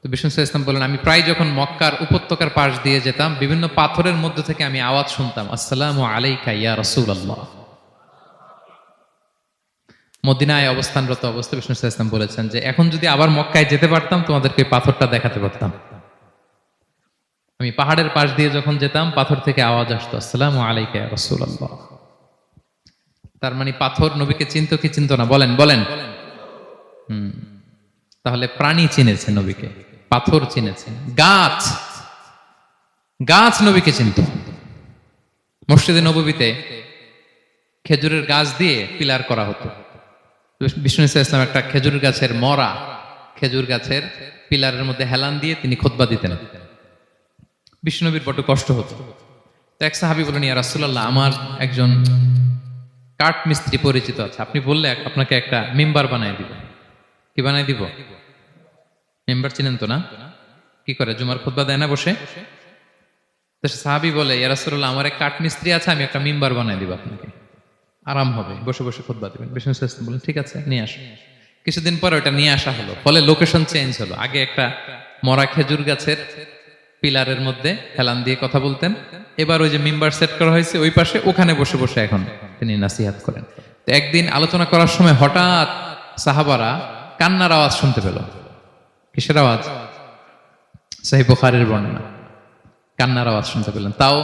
তো বিষ্ণু সাল্লাল্লাহু আলাইহি ওয়াসাল্লাম বলেন, আমি প্রায় যখন মক্কার উপত্যকার পাশ দিয়ে যেতাম, বিভিন্ন পাথরের মধ্য থেকে আমি আওয়াজ শুনতাম, আসসালামু আলাইকা ইয়া রাসূলুল্লাহ। মদিনায় অবস্থানরত অবস্থায় বিষ্ণু সাল্লাল্লাহু আলাইহি ওয়াসাল্লাম বলেছেন যে এখন যদি আবার মক্কায় যেতে পারতাম, তোমাদেরকে পাথরটা দেখাতে পারতাম। আমি পাহাড়ের পাশ দিয়ে যখন যেতাম, পাথর থেকে আওয়াজ আসতো, আসসালামু আলাইকা ইয়া রাসূলুল্লাহ। তার মানে পাথর নবীকে চিনতো কি চিনতো না? বলেন বলেন। তাহলে প্রাণী চিনেছে নবীকে, পাথর চিনেছে, গাছ গাছ নবীকে চিনত। মসজিদে নববীতে খেজুরের গাছ দিয়ে পিলার করা হতো। বিষ্ণু ইসলাম একটা খেজুর গাছের মরা খেজুর গাছের পিলারের মধ্যে হেলান দিয়ে তিনি খুতবা দিতেন। বিষ্ণুনবীর বড় কষ্ট হতো। তো এক সাহাবী বলেন, ইয়া রাসূলুল্লাহ, আমার একজন কাঠ মিস্ত্রি পরিচিত আছে, আপনি বললে আপনাকে একটা মেম্বার বানায় দিব। কি বানায় দিব? মেম্বার চিনেন তো না? কি করে, জুমার খুতবা দেয় না বসে? তো সাহাবী বলে, ইয়া রাসূলুল্লাহ, আমার এক কাঠ মিস্ত্রি আছে, আমি একটা মেম্বার বানায় দিব আপনাকে, আরাম হবে, বসে বসে খুতবা দিবেন। বিষ্ণু ইসলাম বলেন, ঠিক আছে, নিয়ে আসো। কিছুদিন পরে ওটা নিয়ে আসা হলো, ফলে লোকেশন চেঞ্জ হলো। আগে একটা মরা খেজুর গাছের পিলারের মধ্যে হেলান দিয়ে কথা বলতেন, এবার ওই যে মেম্বার সেট করা হয়েছে ওই পাশে, ওখানে বসে বসে এখন তিনি নাসিহাত করেন। তো একদিন আলোচনা করার সময় হঠাৎ সাহাবারা কান্নার আওয়াজ শুনতে পেল। কিসের আওয়াজ? সহিহ বুখারীর বর্ণনা, কান্নার আওয়াজ শুনতে পেলেন। তাও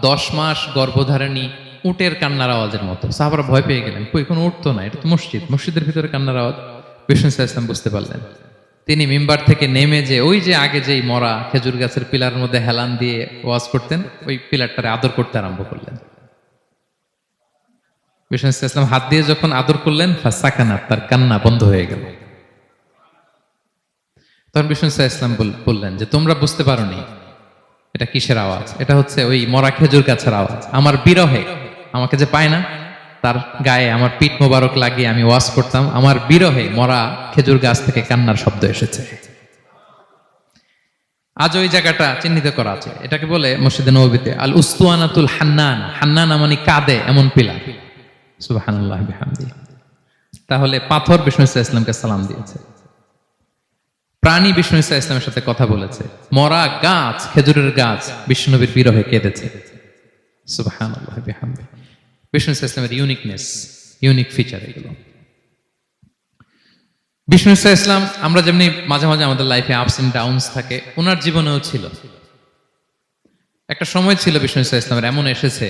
10 মাস গর্ভধারিণী উটের কান্নার আওয়াজের মতো। সাহাবারা ভয় পেয়ে গেলেন, কই, কোনো উট তো না, এটা তো মসজিদ, মসজিদের ভিতরে কান্নার আওয়াজ। বিষ্ণু সাল্লাল্লাহু আলাইহি ওয়াসাল্লাম বুঝতে পারলেন। তিনি মিম্বার থেকে নেমে যে ওই যে আগে যেই মরা খেজুর গাছের পিলারের মধ্যে হেলান দিয়ে ওয়াজ করতেন, ওই পিলারটারে আদর করতে আরম্ভ করলেন। বিষ্ণু সাল্লাল্লাহু আলাইহি ওয়াসাল্লাম হাত দিয়ে যখন আদর করলেন, ফাসাকানাত, তার কান্না বন্ধ হয়ে গেল। তখন বিষ্ণু সাল্লাল্লাহু আলাইহি ওয়াসাল্লাম বললেন যে তোমরা বুঝতে পারোনি এটা কিসের আওয়াজ? এটা হচ্ছে ওই মরা খেজুর গাছের আওয়াজ। আমার বিরহে, আমাকে যে পায় না, তার গায়ে আমার পিঠ মোবারক লাগিয়ে আমি ওয়াজ করতাম, আমার বিরহে মরা খেজুর গাছ থেকে কান্নার শব্দ এসেছে। আজ ওই জায়গাটা চিহ্নিত করা আছে। এটাকে বলে মসজিদে নববীতে আল উস্তুয়ানাতুল হান্নান। হান্নান মানে কাঁদে এমন পিলার। সুবহানাল্লাহ বিহামদিহি। তাহলে পাথর বিষ্ণু সাল্লাল্লাহু আলাইহি ওয়াসাল্লামকে সালাম দিয়েছে, প্রাণী বিষ্ণু ইসলামের সাথে কথা বলেছে, মরা গাছ খেজুরের গাছ বিষ্ণুনবীর বিরহে কেঁদেছে। সুবহানাল্লাহ বিহামদিহি। বিষ্ণু ইসলামের ইউনিকনেস, ইউনিক ফিচার এগুলো। বিষ্ণু ইসলাম, আমরা যেমনি মাঝে মাঝে আমাদের লাইফে আপস এন্ড ডাউনস থাকে, ওনার জীবনেও ছিল। একটা সময় ছিল বিষ্ণু ইসলামের এমন এসেছে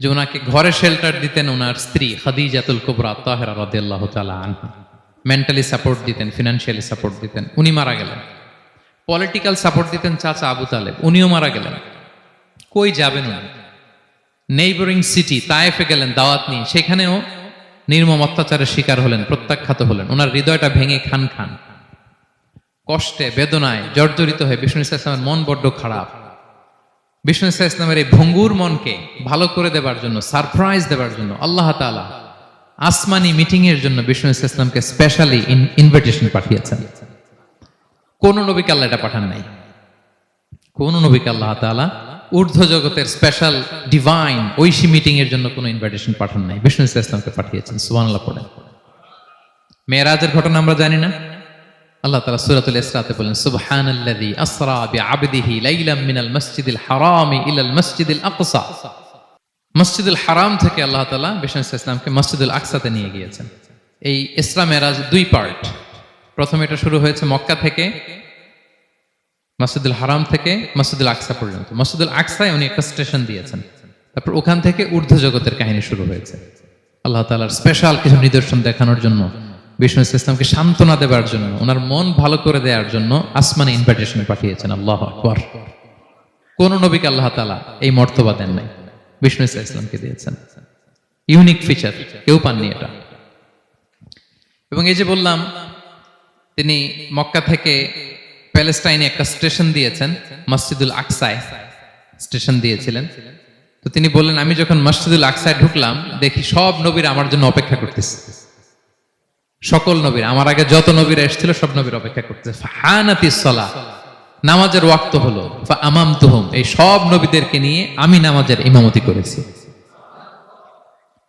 যে ওনাকে ঘরে শেল্টার দিতেন ওনার স্ত্রী খাদিজাতুল কুবরা তাহেরা রাদিয়াল্লাহু তাআলা আনহা। মেন্টালি সাপোর্ট দিতেন, ফিনান্সিয়ালি সাপোর্ট দিতেন, উনি মারা গেলেন। পলিটিক্যাল সাপোর্ট দিতেন চাচা আবু তালেব, উনিও মারা গেলেন। কই যাবেন উনি? নেইবরিং সিটি তায়েফে গেলেন দাওয়াত নিয়ে, সেখানেও নির্মম অত্যাচারের শিকার হলেন, প্রত্যাখ্যাত হলেন। ওনার হৃদয়টা ভেঙে খান খান, কষ্টে বেদনায় জর্জরিত হয়ে বিষ্ণু ইসলামের মন বড্ড খারাপ। বিষ্ণু ইসলামের এই ভঙ্গুর মনকে ভালো করে দেবার জন্য, সারপ্রাইজ দেবার জন্য আল্লাহ তাআলা আসমানি মিটিং এর জন্য বিষ্ণু ইসলামকে স্পেশালি ইনভিটেশন পাঠিয়েছেন। কোন নবীকে আল্লাহ এটা পাঠান নাই। কোন নবীকে আল্লাহ তাআলা ঊর্ধ্ব জগতের স্পেশাল ডিভাইন ঐশী মিটিং এর জন্য কোনো ইনভিটেশন পাঠান নাই, বিষ্ণু ইসলামকে পাঠিয়েছেন। সুবহানাল্লাহ পড়েন। মেরাজের ঘটনা আমরা জানি না? আল্লাহ তাআলা সূরাতুল ইসরাতে বলেন, সুবহানাল্লাযী আসরা বিআবদিহি লাইলাম মিনাল মাসজিদিল হারামি ইলাল মাসজিদিল আকসা। মসজিদুল হারাম থেকে আল্লাহ তাআলা বিষ্ণু ইসলামকে মসজিদুল আকসাতে নিয়ে গিয়েছেন। এই ইসরা মেরাজ 2 পার্ট। প্রথমে এটা শুরু হয়েছে মক্কা থেকে, মসজিদুল হারাম থেকে মসজিদুল আকসা পর্যন্ত। মসজিদুল আকসায় উনি একটা স্টেশন দিয়েছেন, তারপর ওখান থেকে ঊর্ধ্ব জগতের কাহিনী শুরু হয়েছে। আল্লাহ তাআলার স্পেশাল কিছু নিদর্শন দেখানোর জন্য, বিষ্ণু ইসলামকে সান্ত্বনা দেবার জন্য, ওনার মন ভালো করে দেওয়ার জন্য আসমানে ইনভিটেশন পাঠিয়েছেন। আল্লাহু আকবার। কোন নবীকে আল্লাহ তাআলা এই মর্তবা দেন নাই, বিষ্ণু ইসলামকে দিয়েছেন। ইউনিক ফিচার, কেউ পাননি এটা। এবং এই যে বললাম, তিনি মক্কা থেকে প্যালেস্টাইনে একটা স্টেশন দিয়েছেন, মসজিদুল আকসায় স্টেশন দিয়েছিলেন। তো তিনি বললেন, আমি যখন মসজিদুল আকসায় ঢুকলাম, দেখি সব নবীরা আমার জন্য অপেক্ষা করতেছে। সকল নবীর, আমার আগে যত নবীরা এসেছিল সব নবীর অপেক্ষা করতেছে। ফাহানাতিস সালাহ, নামাজের ওয়াক্ত হলো। ফাআমামতুহুম, এই সব নবীদেরকে নিয়ে আমি নামাজের ইমামতি করেছি।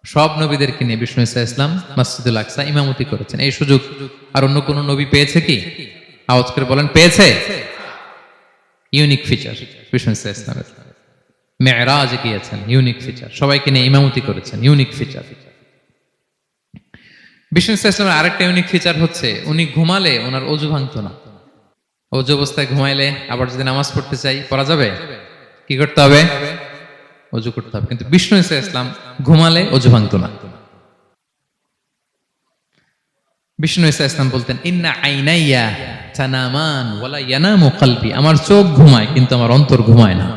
সব নবীদেরকে নিয়ে বিষ্ণু ইসলাম মসজিদুল আকসা ইমামতি করেছেন। এই সুযোগ আর অন্য কোন নবী পেয়েছে কি? আওয়াজ করে বলেন পেয়েছে। ইউনিক ফিচার বিষ্ণু ইসলামের। মেরাজে গিয়েছেন, ইউনিক ফিচার। সবাইকে নিয়ে ইমামতি করেছেন, ইউনিক ফিচার। বিষ্ণু ইসলামের আরেকটা ইউনিক ফিচার হচ্ছে উনি ঘুমালে ওনার অজু ভাঙতো না। অজু অবস্থায় ঘুমাইলে আবার যদি নামাজ পড়তে চাই পড়া যাবে? কি করতে হবে? অজু করতে হবে। কিন্তু বিষ্ণু ইসলাম ঘুমালে অজু ভাঙতো না। বিষ্ণু ইসলাম বলতেন ইন্না আইনাইয়া তানামান ওয়ালা ইয়ানামু কলবি, আমার চোখ ঘুমায় কিন্তু আমার অন্তর ঘুমায় না।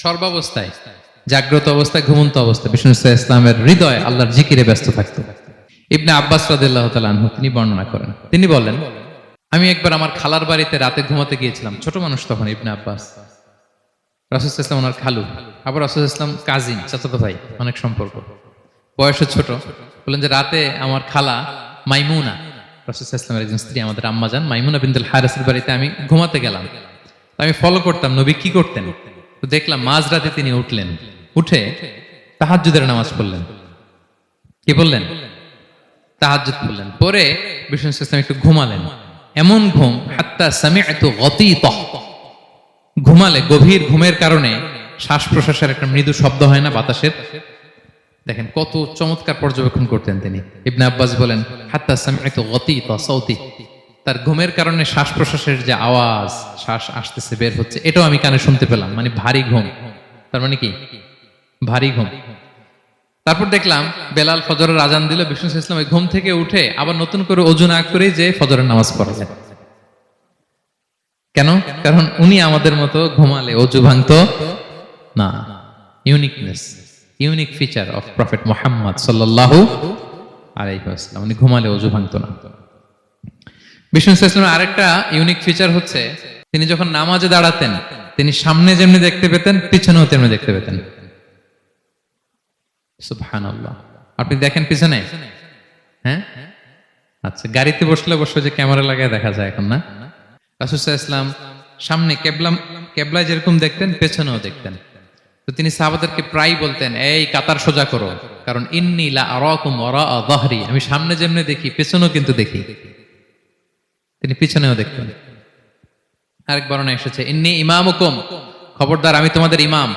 সর্বাবস্থায়, জাগ্রত অবস্থায়, ঘুমন্ত অবস্থায় বিষ্ণু ইসলামের হৃদয় আল্লাহর জিকিরে ব্যস্ত থাকতো। ইবনে আব্বাস রাদিয়াল্লাহু তাআলা আনহু তিনি বর্ণনা করেন, তিনি বলেন আমি একবার আমার খালার বাড়িতে রাতে ঘুমাতে গিয়েছিলাম। ছোট মানুষ তখন ইবনে আব্বাস, রাসূল সাল্লাল্লাহু আলাইহি ওয়াসাল্লাম ওনার খালু, আবার রাসূল সাল্লাল্লাহু আলাইহি ওয়াসাল্লাম কাজিন, চাচাতো ভাই, অনেক সম্পর্ক, বয়সে ছোট। বলেন যে রাতে আমার খালা মাইমুনা, রাসূল সাল্লাল্লাহু আলাইহি ওয়াসাল্লামের একজন স্ত্রী, আমাদের আম্মাজান মাইমুনা বিনতুল হারিসের বাড়িতে আমি ঘুমাতে গেলাম। আমি ফলো করতাম নবী কি করতেন। তো দেখলাম মাঝরাতে তিনি উঠলেন, উঠে তাহাজ্জুদের নামাজ পড়লেন। কি বললেন? তাহাজ্জুদ পড়লেন। পরে বিষ্ণু ইসলাম একটু ঘুমালেন। এমন ঘুম হাত্তা সামি'তু গতীতা, ঘুমালে গভীর ঘুমের কারণে শ্বাস প্রশ্বাসের একটা মৃদু শব্দ হয় না বাতাসের? দেখেন কত চমৎকার পর্যবেক্ষণ করতেন তিনি। ইবনে আব্বাস বলেন হাত্তা সামি'তু গতীতা সাউতি, তার ঘুমের কারণে শ্বাস প্রশ্বাসের যে আওয়াজ, শ্বাস আসতেছে বের হচ্ছে, এটাও আমি কানে শুনতে পেলাম। মানে ভারী ঘুম। তার মানে কি? ভারী ঘুম। তারপর দেখলাম বেলাল ফজরের আজান দিল, বিষ্ণু ইসলাম ওই ঘুম থেকে উঠে আবার নতুন করে ওযু না করে যে ফজরের নামাজ পড়া যায়। কেন? কারণ উনি আমাদের মতো ঘুমালে ওযু ভাঙতো না। Uniqueness, unique feature of prophet Muhammad সাল্লাল্লাহু আলাইহি ওয়াসাল্লাম, উনি ঘুমালে ওযু ভাঙতো না। বিষ্ণু ইসলামের আরেকটা ইউনিক ফিচার হচ্ছে তিনি যখন নামাজে দাঁড়াতেন তিনি সামনে যেমনি দেখতে পেতেন পিছনেও তেমনি দেখতে পেতেন। সুবহানাল্লাহ। আপনি দেখেন পিছনে? হ্যাঁ, আচ্ছা। গাড়িতে বসলে অবশ্য যে ক্যামেরা লাগায় দেখা যায় এখন, না? রাসূল সাল্লাল্লাহু আলাইহি ওয়াসাল্লাম সামনে কেবলায় যেরকম দেখতেন পেছনেও দেখতেন। তো তিনি সাহাবাদেরকে প্রায় বলতেন এই কাতার সোজা করো, কারণ ইন্নী লা আরাকুম ওয়ারা যাহরি, আমি সামনে যেমনি দেখি পেছনেও কিন্তু দেখি। তিনি পিছনেও দেখতেন। আরেক বর্ণনা এসেছে ইন্নী ইমামুকুম, খবরদার আমি তোমাদের ইমাম,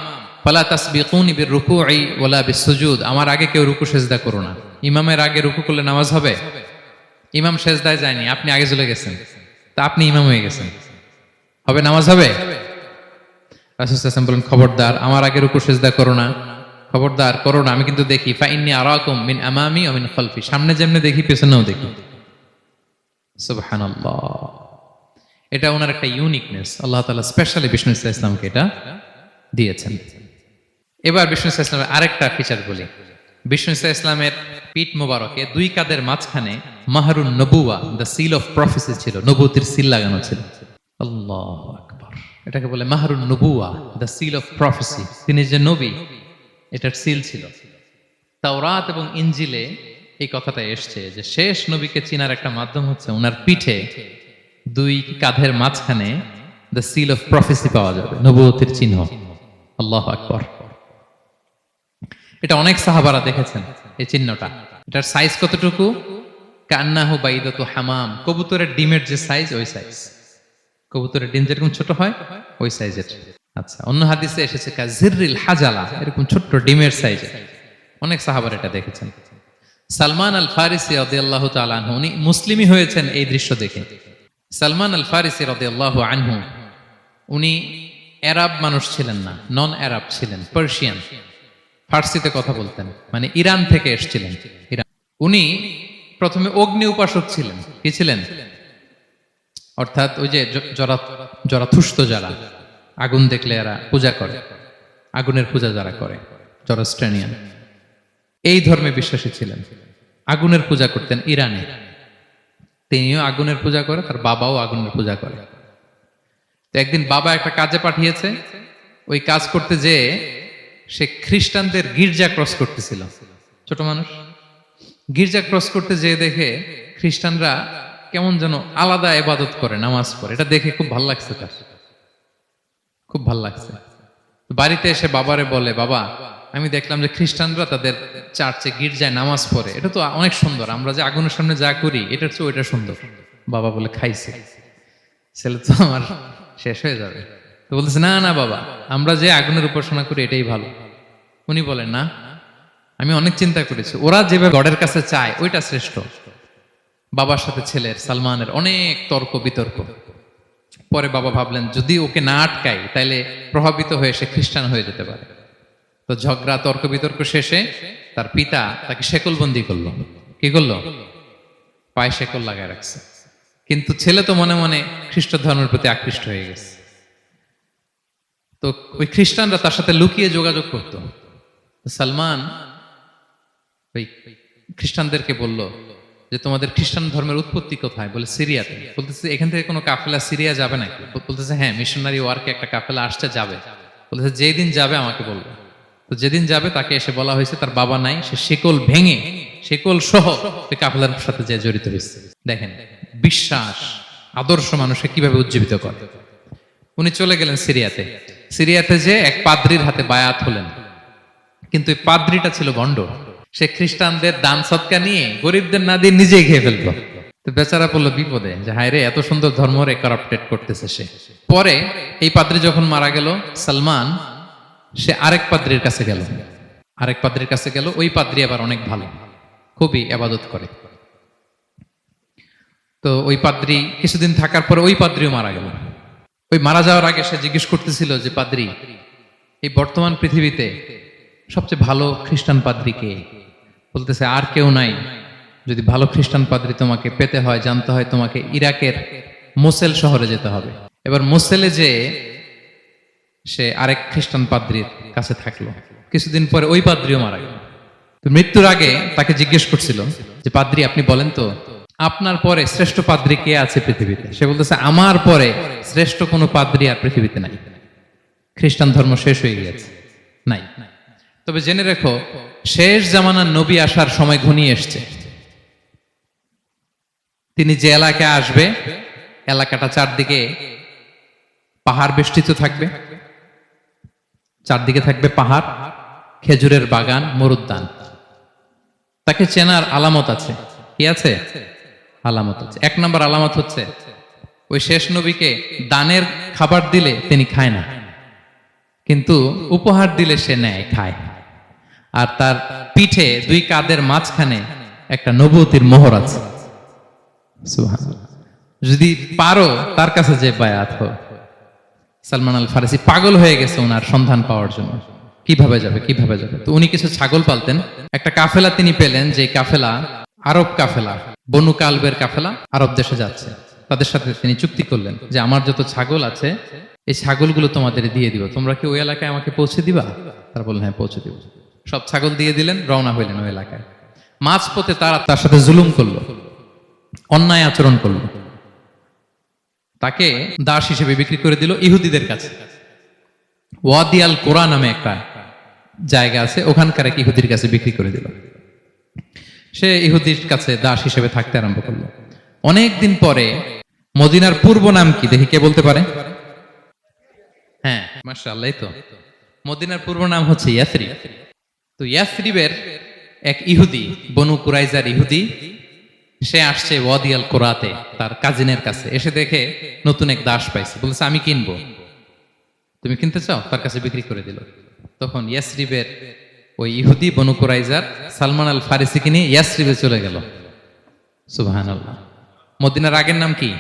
ফালা তাসবিকুনি বিররুকুই ওয়ালা বিসসুজুদ, আমার আগে কেউ রুকু সিজদা করো না। ইমামের আগে রুকু করলে নামাজ হবে? ইমাম সিজদায় যায়নি, আপনি আগে চলে গেছেন, তা আপনি ইমাম হয়ে গেছেন, হবে? নামাজ হবে? রাসূল সাল্লাল্লাহু আলাইহি ওয়াসাল্লাম বলেন খবরদার আমার আগে রুকু সিজদা করো না, খবরদার করো না, আমি কিন্তু দেখি। ফা ইন্নী আরাকুম মিন আমামি ওয়া মিন খালফি, সামনে যেমনি দেখি পেছনেও দেখি। সুবহানাল্লাহ। এটা ওনার একটা ইউনিকনেস, আল্লাহ তাআলা স্পেশালি বিষ্ণু ইসলামকে এটা দিয়েছেন। এবার বিষ্ণু ইসলামের আরেকটা ফিচার বলি। বিষ্ণু ইসলামের পিঠ মোবারকে দুই কাঁধের মাঝখানে মাহরুন নবুয়া, দ্য সিল অফ প্রফেসি ছিল, নবুয়তির সিল লাগানো ছিল। আল্লাহু আকবার। এটাকে বলে মাহরুন নবুয়া, দ্য সিল অফ প্রফেসি, তিনি যে নবী এটার সিল ছিল। তাওরাত এবং ইনজিলে এই কথাটা এসছে যে শেষ নবীকে চিনার একটা মাধ্যম হচ্ছে ওনার পিঠে দুই কাঁধের মাঝখানে দ্য সিল অফ প্রফেসি পাওয়া যাবে, নবুয়তির চিহ্ন। আল্লাহু আকবার। এটা অনেক সাহাবারা দেখেছেন এই চিহ্নটা। এটার সাইজ কতটুকু? কান্নাহু বাইদাতু হামাম, কবুতরের ডিমের যে সাইজ ওই সাইজ। কবুতরের ডিম যেরকম ছোট হয় ওই সাইজের। আচ্ছা, অন্য হাদিসে এসেছে কাজিররিল হাজালা, এরকম ছোট্ট ডিমের সাইজের। অনেক সাহাবারা এটা দেখেছেন। সালমান আল ফারিসি রাদিয়াল্লাহু তাআলা আনহু উনি মুসলিমই হয়েছেন এই দৃশ্য দেখে। সালমান আল ফারিসি রাদিয়াল্লাহু আনহু উনি আরব মানুষ ছিলেন না, নন আরব ছিলেন, পার্সিয়ান, ফার্সিতে কথা বলতেন, মানে ইরান থেকে এসেছিলেন। ইরান। উনি প্রথমে অগ্নি উপাসক ছিলেন। কি ছিলেন? অর্থাৎ ওই যে জরাথুষ্ট যারা আগুন দেখলে এরা পূজা করে, আগুনের পূজা যারা করে, জরাস্ট্রেনিয়ান, এই ধর্মে বিশ্বাসী ছিলেন। আগুনের পূজা করতেন ইরানে। তিনিও আগুনের পূজা করে, তার বাবাও আগুনের পূজা করে। তো একদিন বাবা একটা কাজে পাঠিয়েছে, ওই কাজ করতে যেয়ে সে খ্রিস্টানদের গির্জা ক্রস করতেছিল। ছোট মানুষ গির্জা ক্রস করতে যেয়ে দেখে খ্রিস্টানরা কেমন যেন আলাদা ইবাদত করে, নামাজ পড়ে। এটা দেখে খুব ভালো লাগছে, তার খুব ভালো লাগছে। বাড়িতে এসে বাবারে বলে, বাবা আমি দেখলাম যে খ্রিস্টানরা তাদের চার্চে গির্জায় নামাজ পড়ে, এটা তো অনেক সুন্দর, আমরা যে আগুনের সামনে যা করি এটার চেয়ে ওইটা সুন্দর। বাবা বলে খাইছে, ছেলে তো আমার শেষ হয়ে যাবে। তো বলতেছে না না বাবা, আমরা যে আগুনের উপাসনা করি এটাই ভালো। উনি বলেন না, আমি অনেক চিন্তা করেছি, ওরা যেভাবে গডের কাছে চায় ওইটা শ্রেষ্ঠ। বাবার সাথে ছেলের সালমানের অনেক তর্ক বিতর্ক। পরে বাবা ভাবলেন যদি ওকে না আটকাই তাইলে প্রভাবিত হয়ে সে খ্রিস্টান হয়ে যেতে পারে। তো ঝগড়া তর্ক বিতর্ক শেষে তার পিতা তাকে শেকলবন্দি করলো। কি করলো? পায়ে শেকল লাগায় রাখছে। কিন্তু ছেলে তো মনে মনে খ্রিস্ট ধর্মের প্রতি আকৃষ্ট হয়ে গেছে। তো ওই খ্রিস্টানরা তার সাথে লুকিয়ে যোগাযোগ করত। সালমান ওই খ্রিস্টানদেরকে বলল যে তোমাদের খ্রিস্টান ধর্মের উৎপত্তি কোথায়? বলে সিরিয়াতে। বলতেছে এখান থেকে কোনো কাফেলা সিরিয়া যাবে নাকি? বলতেছে হ্যাঁ, মিশনারি ওয়ার্কে একটা কাফেলা আসছে, যাবে। বলতেছে যেদিন যাবে আমাকে বলবো। তো যেদিন যাবে তাকে এসে বলা হয়েছে তার বাবা নাই, সে শিকল ভেঙে শিকল সহ ওই কাফেলার সাথে যে জড়িত হয়েছে। দেখেন বিশ্বাস আদর্শ মানুষকে কিভাবে উজ্জীবিত করে। উনি চলে গেলেন সিরিয়াতে। সিরিয়াতে যে এক পাদ্রির হাতে বায়াত হলেন, কিন্তু এই পাদ্রিটা ছিল ভণ্ড। সে খ্রিস্টানদের দান সৎকা নিয়ে গরিবদের না দিয়ে নিজেই খেয়ে ফেলতো। তো বেচারা পড়লো বিপদে যে হায় রে, এত সুন্দর ধর্ম রে কারাপ্টেড করতেছে সে। পরে এই পাদ্রি যখন মারা গেল, সালমান সে আরেক পাদ্রির কাছে গেল। আরেক পাদ্রির কাছে গেল, ওই পাদ্রি আবার অনেক ভালো, খুবই ইবাদত করে। তো ওই পাদ্রি কিছুদিন থাকার পরে ওই পাদ্রিও মারা গেল। ওই মারা যাওয়ার আগে সে জিজ্ঞেস করতেছিল যে পাদ্রি, এই বর্তমান পৃথিবীতে সবচেয়ে ভালো খ্রিস্টান পাদ্রি কে? বলতেছে আর কেউ নাই। যদি ভালো খ্রিস্টান পাদ্রি তোমাকে পেতে হয়, জানতে হয়, তোমাকে ইরাকের মোসেল শহরে যেতে হবে। এবার মোসেলে যে সে আরেক খ্রিস্টান পাদ্রির কাছে থাকলো। কিছুদিন পরে ওই পাদ্রিও মারা গেল। তো মৃত্যুর আগে তাকে জিজ্ঞেস করছিল যে পাদ্রি আপনি বলেন তো আপনার পরে শ্রেষ্ঠ পাদ্রি কে আছে পৃথিবীতে? সে বলতেছে আমার পরে শ্রেষ্ঠ কোনো পাদ্রি আর পৃথিবীতে নাই, খ্রিস্টান ধর্ম শেষ হয়ে গিয়েছে, নাই। তবে জেনে রেখো, শেষ জামানার নবী আসার সময় ঘনিয়ে এসছে। তিনি যে এলাকায় আসবে, এলাকাটা চারদিকে পাহাড় বেষ্টিত থাকবে, চারদিকে থাকবে পাহাড়, খেজুরের বাগান, মরুদ্যান। তাকে চেনার আলামত আছে। কি আছে? আলামত আছে। এক নম্বর আলামত হচ্ছে ওই শেষ নবীকে দানের খাবার দিলে তিনি খায় না, কিন্তু উপহার দিলে সে নেয়, খায়। আর তার পিঠে দুই কাঁধের মাঝখানে একটা নবুয়তির মোহর আছে। সুবহানাল্লাহ। যদি পারো তার কাছে যে বায়াত হও। সালমান আল ফারিসি পাগল হয়ে গেছে ওনার সন্ধান পাওয়ার জন্য, কিভাবে যাবে কিভাবে যাবে। তো উনি কিছু ছাগল পালতেন। একটা কাফেলা তিনি পেলেন, যে কাফেলা আরব কাফেলা, বনু কালবের কাফেলা আরব দেশে যাচ্ছে। তাদের সাথে তিনি চুক্তি করলেন যে আমার যত ছাগল আছে এই ছাগলগুলো তোমাদের দিয়ে দিব, তোমরা কি ওই এলাকায় আমাকে পৌঁছে দিবা? তারা বললেন হ্যাঁ পৌঁছে দিব। সব ছাগল দিয়ে দিলেন, রওনা হইলেন ওই এলাকায়। মাঝপথে তারা তার সাথে জুলুম করলো, অন্যায় আচরণ করলো। তাকে দাস হিসেবে বিক্রি করে দিল ইহুদিদের কাছে। ওয়াদি আল কোরআন নামে একটা জায়গা আছে, ওখানকার এক ইহুদির কাছে বিক্রি করে দিল। সে ইহুদির কাছে দাস হিসেবে থাকতে আরম্ভ করলো। অনেকদিন পরে মদিনার পূর্ব নাম কি দেখি, কে বলতে পারে? হ্যাঁ মাশাআল্লাহ, এই তো মদিনার পূর্ব নাম হচ্ছে ইয়াসরিব। তো ইয়াসরিবের এক ইহুদি, বনু কুরাইজার ইহুদি, সে আসছে ওয়াদি আল কোরাতে তার কাজিনের কাছে। এসে দেখে নতুন এক দাস পাইছে, বলছে আমি কিনবো, তুমি কিনতে চাও? তার কাছে বিক্রি করে দিল। তখন ইয়াসরিবের ওই ইহুদি বনু কুরাইজার সালমান আল ফারিসিকে নিয়ে ইয়াসরিবে চলে গেল। সুবহানাল্লাহ। মদিনার আগের নাম কি?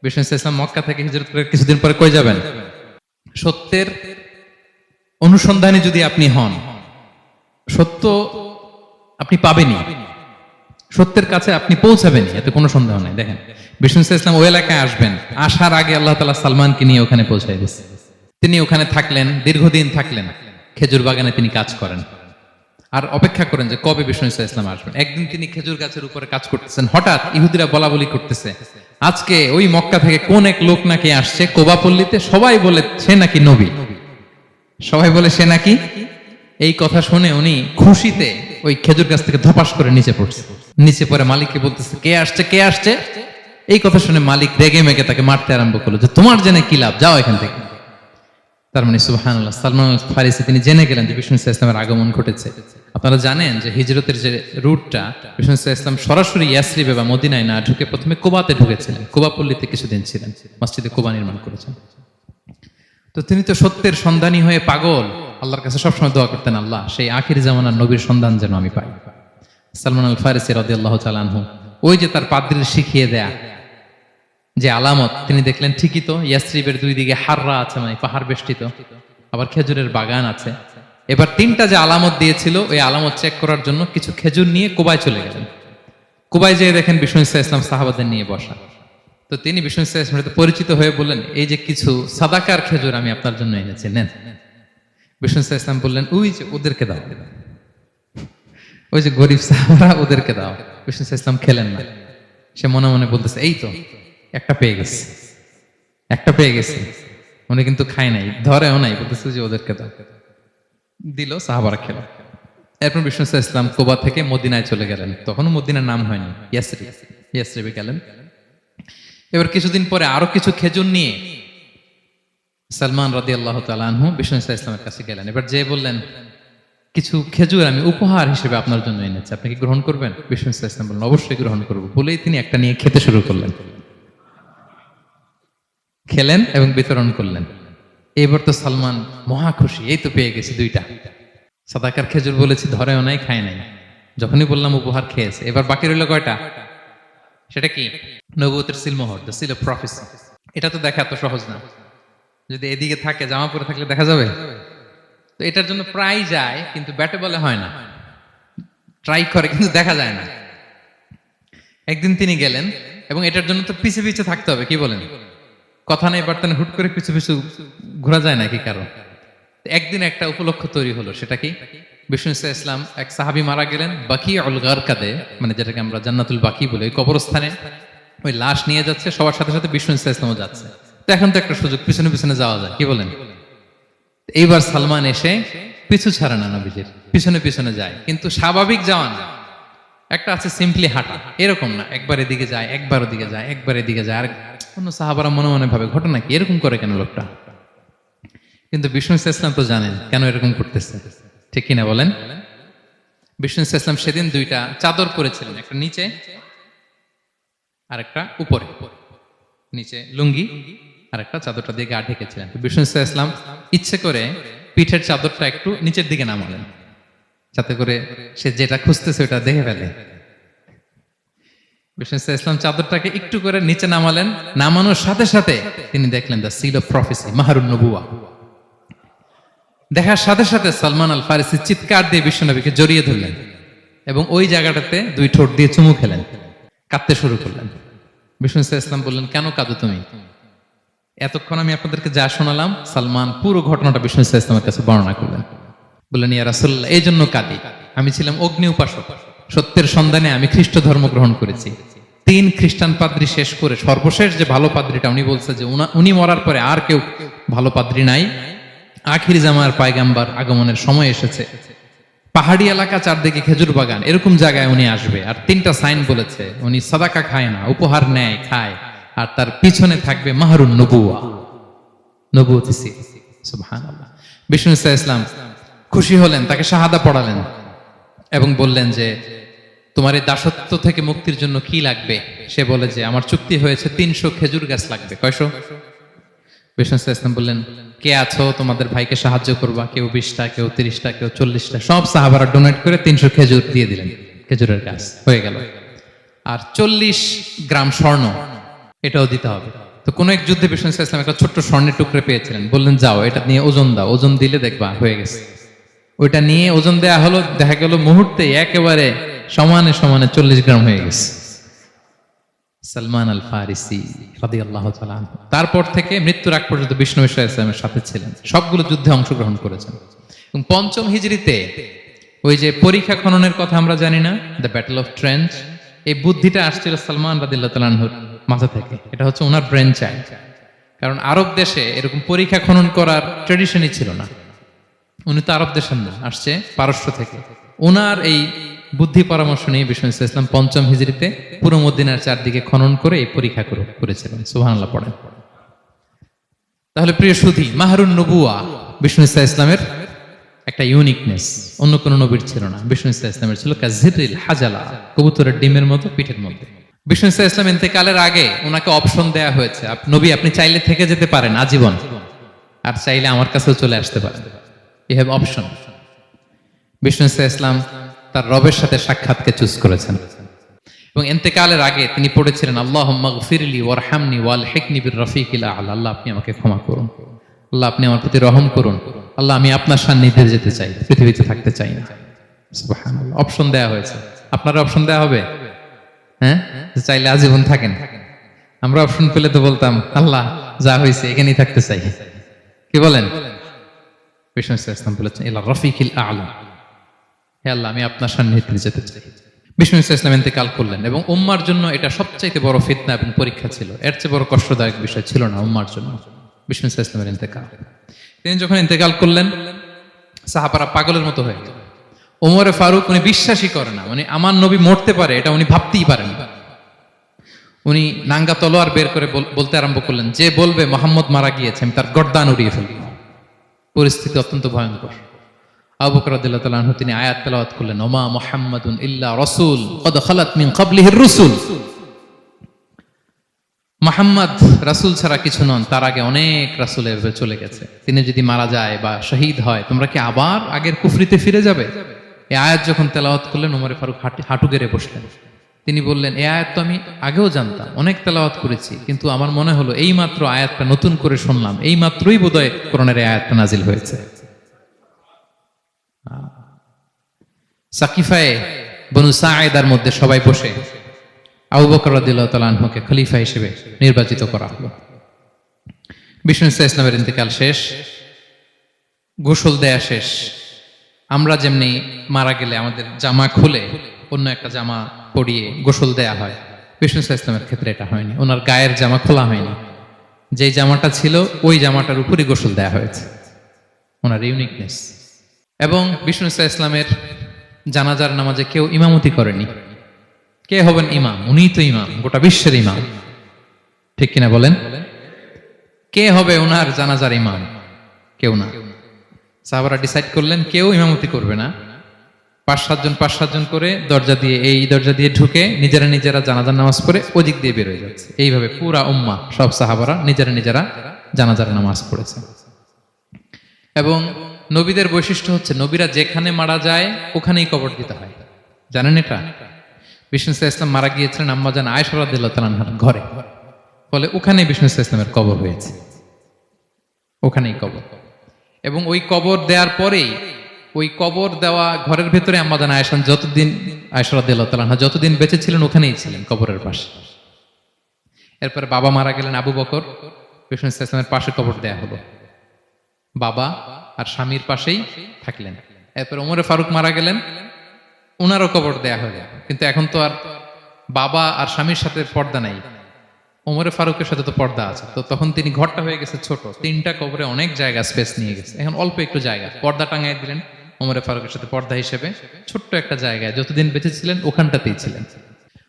বিষ্ণু ইসলাম মক্কা থেকে হিজরত করে কিছুদিন পরে কই যাবেন? সত্যের অনুসন্ধানে যদি আপনি হন, সত্য আপনি পাবেনই, সত্যের কাছে আপনি পৌঁছাবেন, এতে কোনো সন্দেহ নেই। দেখেন বিষ্ণু ইসলাম ওই এলাকায় আসবেন, আসার আগে আল্লাহ তাআলা সালমানকে নিয়ে ওখানে পৌঁছায় দিয়েছে। তিনি ওখানে থাকলেন, দীর্ঘদিন থাকলেন, খেজুর বাগানে তিনি কাজ করেন আর অপেক্ষা করেন যে কবে বিষ্ণু ইসলাম আসবেন। একদিন তিনি খেজুর গাছের উপরে কাজ করতেছেন, হঠাৎ ইহুদিরা বলা বলি করতেছে আজকে ওই মক্কা থেকে কোন এক লোক নাকি আসছে কোবাপল্লীতে, সবাই বলে সে নাকি নবী, সবাই বলে সে নাকি। এই কথা শুনে উনি খুশিতে ওই খেজুর গাছ থেকে ধপাস করে নিচে পড়ছে। নিচে পড়ে মালিককে বলতেছে কে আসছে কে আসছে। এই কথা শুনে মালিক রেগে মেগে তাকে মারতে আরম্ভ করলো যে তোমার জেনে কি লাভ, যাও এখান থেকে। তার মানে সুবহানাল্লাহ, সালমান আল ফারিসি তিনি জেনে গেলেন যে বিষ্ণু ইসলামের আগমন ঘটেছে। আপনারা জানেন যে হিজরতের যে রুটটা, বিষ্ণু ইসলাম সরাসরি ইয়াসরিবে বা মদিনায় না ঢুকে প্রথমে কুবাতে ঢুকেছিলেন। কুবা পল্লীতে কিছুদিন ছিলেন, মসজিদে কুবা নির্মাণ করেছেন। তো তিনি তো সত্যের সন্ধানী হয়ে পাগল, আল্লাহর কাছে সবসময় দোয়া করতেন, আল্লাহ সেই আখির জামানার নবীর সন্ধান যেন আমি পাই। সালমান আল ফারিসি রাদিয়াল্লাহু তাআলা আনহু, ওই যে তার পাদ্রীর শিখিয়ে দেয়া যে আলামত, তিনি দেখলেন ঠিকই তো ইয়াসরিবের দুই দিকে হাররা আছে, মানে পাহাড় বেষ্টিত, আবার খেজুরের বাগান আছে। এবার তিনটা যে আলামত দিয়েছিল, ওই আলামত চেক করার জন্য কিছু খেজুর নিয়ে কুবায় চলে গেলেন। কুবায় যেয়ে দেখেন বিষ্ণু ইসলাম সাহাবাদের নিয়ে বসা। তো তিনি বিষ্ণু ইসলামের সাথে পরিচিত হয়ে বললেন, এই যে কিছু সাদাকার খেজুর আমি আপনার জন্য এনেছি, নেন। বিষ্ণু ইসলাম বললেন, ওই যে ওদেরকে দাও, ওই যে গরিব সাহাবারা, ওদেরকে দাও। বিষ্ণু ইসলাম খেলেন না, সে মনে মনে বলতেছে, এই তো একটা পেয়ে গেছে, একটা পেয়ে গেছে। উনি কিন্তু খায় নাই, ধরেও নাই, বলতেছে যে ওদেরকে দাও। দিল, সাহাবারা খেল। এরপর বিষ্ণু ইসলাম কুবা থেকে মদিনায় চলে গেলেন। তখনও মদিনার নাম হয়নি, ইয়াসরিবে গেলেন। এবার কিছুদিন পরে আরো কিছু খেজুর নিয়ে সালমান রাদিয়াল্লাহু তাআলা আনহু বিষ্ণু ইসলামের কাছে গেলেন। এবার যে বললেন, কিছু খেজুর আমি উপহার হিসেবে আপনার জন্য এনেছি, আপনি কি গ্রহণ করবেন? বিষ্ণু ইসলাম বললেন, অবশ্যই গ্রহণ করব। বলেই তিনি একটা নিয়ে খেতে শুরু করলেন, খেলেন এবং বিতরণ করলেন। এবার তো সালমান মহা খুশি, এই তো পেয়ে গেছি দুইটা সাদাকার খেজুর, বলেছি ধরেও নাই, খায় নাই। যখনই বললাম উপহার খেয়েছে। এবার বাকি রইল কয়টা? সেটা কি? নবুয়তের সিলমোহর, দ্য সিল অফ প্রফেসি। এটা তো দেখা এত সহজ না, যদি এদিকে থাকে, জামা পরে থাকলে দেখা যাবে? তো এটার জন্য প্রায় যায়, কিন্তু ব্যাটে বলে হয় না, ট্রাই করে কিন্তু দেখা যায় না। একদিন তিনি গেলেন, এবং এটার জন্য তো পিছে পিছে থাকতে হবে, কি বলেন? কথা নেই বার্তা নেই, হুট করে পিছু পিছু ঘোরা যায় নাকি কারো? একদিন একটা উপলক্ষ তৈরি হলো, সেটা কি? বিষ্ণু ইসলাম, এক সাহাবী মারা গেলেন বাকিউল গারকাদে, মানে যেটাকে আমরা জান্নাতুল বাকি বলি, ওই কবরস্থানে ওই লাশ নিয়ে যাচ্ছে, সবার সাথে সাথে বিষ্ণু ইসলামও যাচ্ছে। তো এখন তো একটা সুযোগ, পিছনে পিছনে যাওয়া যায়, কি বলেন? এইবার সালমান এসে পিছু ছাড়ে না, নবীজির পিছনে পিছনে যায়, কিন্তু স্বাভাবিক যাওয়া না। একটা আছে সিম্পলি হাঁটা, এরকম না, একবার এদিকে যায়, একবার ওদিকে যায়, একবার এদিকে যায়। আর অন্য সাহাবারা মনে মনে ভাবে, ঘটনা কি, এরকম করে কেন লোকটা? কিন্তু বিষ্ণু ইসলাম তো জানেন কেন এরকম করতেছে, ঠিক কিনা বলেন? বিষ্ণু ইসলাম সেদিন দুইটা চাদর পরেছিলেন, একটা নিচে আর একটা উপরে, নিচে লুঙ্গি আর একটা চাদরটা দিয়ে গা ঢেকেছিলেন। বিষ্ণু ইসলাম ইচ্ছে করে পিঠের চাদরটা একটু নিচের দিকে নামালেন, যাতে করে সে যেটা খুঁজতেছে ওটা দেখে ফেলে। বিষ্ণু ইসলাম চাদরটাকে একটু করে নিচে নামালেন, নামানোর সাথে সাথে তিনি দেখলেন দ্য সিল অফ প্রফেসি, মাহরুন নবুয়া। দেখার সাথে সাথে সালমান আল ফারিসি চিৎকার দিয়ে বিশ্বনবীকে জড়িয়ে ধরলেন এবং ওই জায়গাটাতে দুই ঠোঁট দিয়ে চুমু খেলেন, কাঁদতে শুরু করলেন। বিষ্ণু ইসলাম বললেন, কেন কাঁদো তুমি? এতক্ষণ আমি আপনাদেরকে যা শোনালাম, সালমান পুরো ঘটনাটা বিষ্ণু ইসলামের কাছে বর্ণনা করলেন। বললেন, ইয়া রাসূলুল্লাহ, এই জন্য কাঁদি, আমি ছিলাম অগ্নি উপাসক, সত্যের সন্ধানে আমি খ্রিস্ট ধর্ম গ্রহণ করেছি। 3 খ্রিস্টান পাদ্রী শেষ করে সর্বশেষ যে ভালো পাদ্রীটা, উনি বলছে যে উনি মরার পরে আর কেউ ভালো পাদ্রী নাই, আখির জামার পায়গাম্বার আগমনের সময় এসেছে। পাহাড়ি এলাকা, চারদিকে খেজুর বাগান, এরকম জায়গায় উনি আসবে। আর 3টা সাইন বলেছে, উনি সাদাকা খায় না, উপহার নেয়, খায়, আর তার পিছনে থাকবে মাহরুন নবুয়া, নবুয়তি সিল। সুবহানাল্লাহ। বিষ্ণু ইসলাম খুশি হলেন, তাকে শাহাদা পড়ালেন এবং বললেন যে, তোমার এই দাসত্ব থেকে মুক্তির জন্য কি লাগবে? সে বলে যে, আমার চুক্তি হয়েছে 300 খেজুর গাছ লাগবে। কয়শো? বিষ্ণু ইসলাম বললেন, কে আছো তোমাদের ভাইকে সাহায্য করবা? কেউ 20টা, কেউ 30টা, কেউ 40টা। সব সাহাবারা ডোনেট করে 300 খেজুর দিয়ে দিলেন, খেজুরের গাছ হয়ে গেল। আর 40 গ্রাম স্বর্ণ, এটাও দিতে হবে। তো কোন এক যুদ্ধে বিষ্ণু ইসলাম একটা ছোট্ট স্বর্ণের টুকরে পেয়েছিলেন, বললেন, যাও এটা নিয়ে ওজন দাও, ওজন দিলে দেখবা হয়ে গেছে। ওইটা নিয়ে ওজন দেয়া হলো, দেখা গেল মুহূর্তে একেবারে সমানে সমানে 40 গ্রাম হয়ে গেছে। সালমান আল ফারিসি রাদিয়াল্লাহু তাআলা আনহু তারপর থেকে মৃত্যুর আগ পর্যন্ত বিষ্ণু ইসলামের সাথে ছিলেন, সবগুলো যুদ্ধে অংশগ্রহণ করেছেন। এবং 5ম হিজরিতে ওই যে পরীক্ষা খননের কথা আমরা জানি না, দ্য ব্যাটল অফ ট্রেঞ্চ, এই বুদ্ধিটা আসছিল সালমান রাদিয়াল্লাহু তাআলা আনহুর মাথা থেকে। এটা হচ্ছে ওনার ব্রেন চাইল্ড। কারণ আরব দেশে এরকম পরীক্ষা খনন করার ট্রেডিশনই ছিল না। উনি তো আরব দেশের না, আসছে পারস্য থেকে। ওনার এই বুদ্ধি পরামর্শ নিয়ে বিষ্ণু ইসলাম 5ম হিজরিতে পুরো মদিনার চারদিকে খনন করে এই পরীক্ষা করেছিলেন। সুবহানাল্লাহ পড়েন। তাহলে প্রিয় সুধী, মাহরুন নবুয়া বিষ্ণু ইসলামের একটা ইউনিকনেস, অন্য কোন নবীর ছিল না। বিষ্ণু ইসলামের ছিল কাজিরিল হাজালা, কবুতরের ডিমের মতো পিঠের মধ্যে। বিষ্ণু ইসলাম ইন্তেকালের আগে ওনাকে অপশন দেয়া হয়েছে, নবী আপনি চাইলে থেকে যেতে পারেন আজীবন, আর চাইলে আমার কাছেও চলে আসতে পারেন। You have option. Bishnu Islam তার রবের সাথে সাক্ষাৎকে চুজ করেছেন এবং ইন্তেকালের আগে তিনি পড়েছিলেন আল্লাহুম্মা গফিরলি ওয়ারহামনি ওয়ালহিকনি বির রফিকিল আ'লা। আল্লাহ আপনি আমাকে ক্ষমা করুন, আল্লাহ আপনি আমার প্রতি রহম করুন, আল্লাহ আমি আপনার সান্নিধ্যে যেতে চাই, পৃথিবীতে থাকতে চাই না। সুবহানাল্লাহ। অপশন দেয়া হয়েছে। আপনারা অপশন দেয়া হবে? হ্যাঁ, চাইলে আজীবন থাকেন। আমরা অপশন পেলে তো বলতাম আল্লাহ যা হয়েছে এখানেই থাকতে চাই। কি বলেন? বিষ্ণু ইসলাম বলেছেন ইলা রফিকিল আ'লা, হে আল্লাহ আমি আপনার সান্নিধ্যে যেতে চাই। বিষ্ণু ইসলাম ইন্তেকাল করলেন এবং উম্মার জন্য এটা সবচাইতে বড় ফিতনা এবং পরীক্ষা ছিল। এর চেয়ে বড় কষ্টদায়ক বিষয় ছিল না উম্মার জন্য বিষ্ণু ইসলামের ইন্তেকাল। তিনি যখন ইন্তেকাল করলেন সাহাবারা পাগলের মতো হয়ে গেল। ওমরে ফারুক উনি বিশ্বাসই করে না, মানে আমার নবী মরতে পারে এটা উনি ভাবতেই পারেন না। উনি নাঙ্গা তলোয়ার বের করে বলতে আরম্ভ করলেন, যে বলবে মোহাম্মদ মারা গিয়েছে আমি তার গর্দান উড়িয়ে ফেলব। পরিস্থিতি অত্যন্ত ভয়ঙ্কর। আবু বকর রাদিয়াল্লাহু তাআলা আনহু তিনি আয়াত তেলাওয়াত করলেন, ওমা মুহাম্মাদুন ইল্লা রাসূল কদ খালাত মিন ক্বাবলিহির রুসুল। মুহাম্মদ রাসূল ছাড়া কিছু নন, তার আগে অনেক রাসূল এভাবে চলে গেছে। তিনি যদি মারা যায় বা শহীদ হয় তোমরা কি আবার আগের কুফরিতে ফিরে যাবে? এই আয়াত যখন তেলাওয়াত করলেন ওমর ফারুক হাঁটু গেড়ে বসলেন। তিনি বললেন এই আয়াত তো আমি আগেও জানতাম, অনেক তেলাওয়াত করেছি, কিন্তু আমার মনে হলো এই মাত্র আয়াতটা নতুন করে শুনলাম, এই মাত্রই বোধহয় কোরআনের এই আয়াতটা নাজিল হয়েছে। সাকিফায়ে বনু সাঈদার মধ্যে সবাই বসে আবু বকর রাদিয়াল্লাহু তাআলা আনহুকে খলিফা হিসেবে নির্বাচিত করা হলো। বিষ্ণু ইসলামের ইন্তেকাল শেষ, গোসল দেয়া শেষ। আমরা যেমনি মারা গেলে আমাদের জামা খুলে অন্য একটা জামা পরিয়ে গোসল দেয়া হয়, বিষ্ণু ইসলামের ক্ষেত্রে এটা হয়নি। ওনার গায়ের জামা খোলা হয়নি, যেই জামাটা ছিল ওই জামাটার উপরই গোসল দেয়া হয়েছে। ওনার ইউনিকনেস। এবং বিষ্ণু ইসলামের জানাজার নামাজে কেউ ইমামতি করেনি। কে হবেন ইমাম? উনিই তো ইমাম, গোটা বিশ্বের ইমাম, ঠিক কিনা বলেন? কে হবে ওনার জানাজার ইমাম? কেউ না। সাহাবারা ডিসাইড করলেন কেউ ইমামতি করবে না। 5-7 জন করে দরজা দিয়ে, এই দরজা দিয়ে ঢুকে নিজেরা জানাজার নামাজ পড়ে ওদিক দিয়ে বের হয়ে যাচ্ছে। এইভাবে পুরা উম্মাহ সব সাহাবারা নিজেরা জানাজার নামাজ পড়েছে। এবং নবীদের বৈশিষ্ট্য হচ্ছে নবীরা যেখানে মারা যায় ওখানেই কবর দিতে হয়। জানেন এটা? বিষ্ণু ইসলাম মারা গিয়েছিলেন আম্মাজান আয়েশা রাদিয়াল্লাহু তাআলা আনহার ঘরে, ফলে ওখানে বিষ্ণু ইসলামের কবর হয়েছে, ওখানেই কবর। এবং ওই কবর দেওয়ার পরেই, ওই কবর দেওয়া ঘরের ভেতরে আম্মাজান আয়েশা রাদিয়াল্লাহু তাআলা আনহা যতদিন বেঁচে ছিলেন ওখানেই ছিলেন, কবরের পাশে। এরপরে বাবা মারা গেলেন আবু বকর, বিষ্ণু ইসলামের পাশে কবর দেয়া হলো। বাবা আর স্বামীর পাশেই থাকলেন। এরপর ওমরে ফারুক মারা গেলেন, ওনারও কবর দেয়া হলো। কিন্তু এখন তো আর বাবা আর স্বামীর সাথে পর্দা নাই, ওমরে ফারুকের সাথে তো পর্দা আছে। তো তখন তিনি ঘরটা হয়ে গেছে ছোট, 3টা কবরে অনেক জায়গা স্পেস নিয়ে গেছে। এখন অল্প একটু জায়গা পর্দা টাঙাই দিলেন ওমরে ফারুকের সাথে পর্দা হিসেবে, ছোট্ট একটা জায়গায় যতদিন বেঁচে ছিলেন ওখানটাতেই ছিলেন।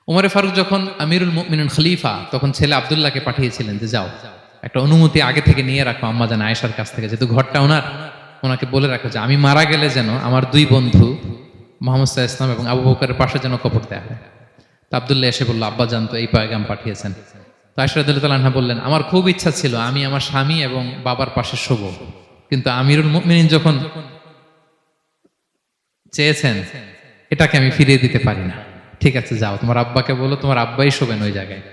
ওমরে ফারুক যখন আমিরুল মুমিনিন খলিফা, তখন ছেলে আব্দুল্লাহকে পাঠিয়েছিলেন যে যাও একটা অনুমতি আগে থেকে নিয়ে রাখো আম্মাজান আয়েশার কাছ থেকে, যেহেতু ঘরটা ওনার, ওনাকে বলে রাখো যে আমি মারা গেলে যেন আমার 2 বন্ধু মুহাম্মদ সাল্লাল্লাহু আলাইহি ওয়াসাল্লাম এবং আবু বকরের পাশে যেন কবর দেয়া হয়। তো আব্দুল্লাহ এসে বলল আব্বা জান তো এই পয়গাম পাঠিয়েছেন। তো আয়েশা রাদিয়াল্লাহু তাআলা আনহা বললেন আমার খুব ইচ্ছা ছিল আমি আমার স্বামী এবং বাবার পাশে শোব, কিন্তু আমিরুল মুমিনিন যখন চেয়েছেন এটাকে আমি ফিরিয়ে দিতে পারি না। ঠিক আছে যাও তোমার আব্বাকে বলো তোমার আব্বাই শোবেন ওই জায়গায়।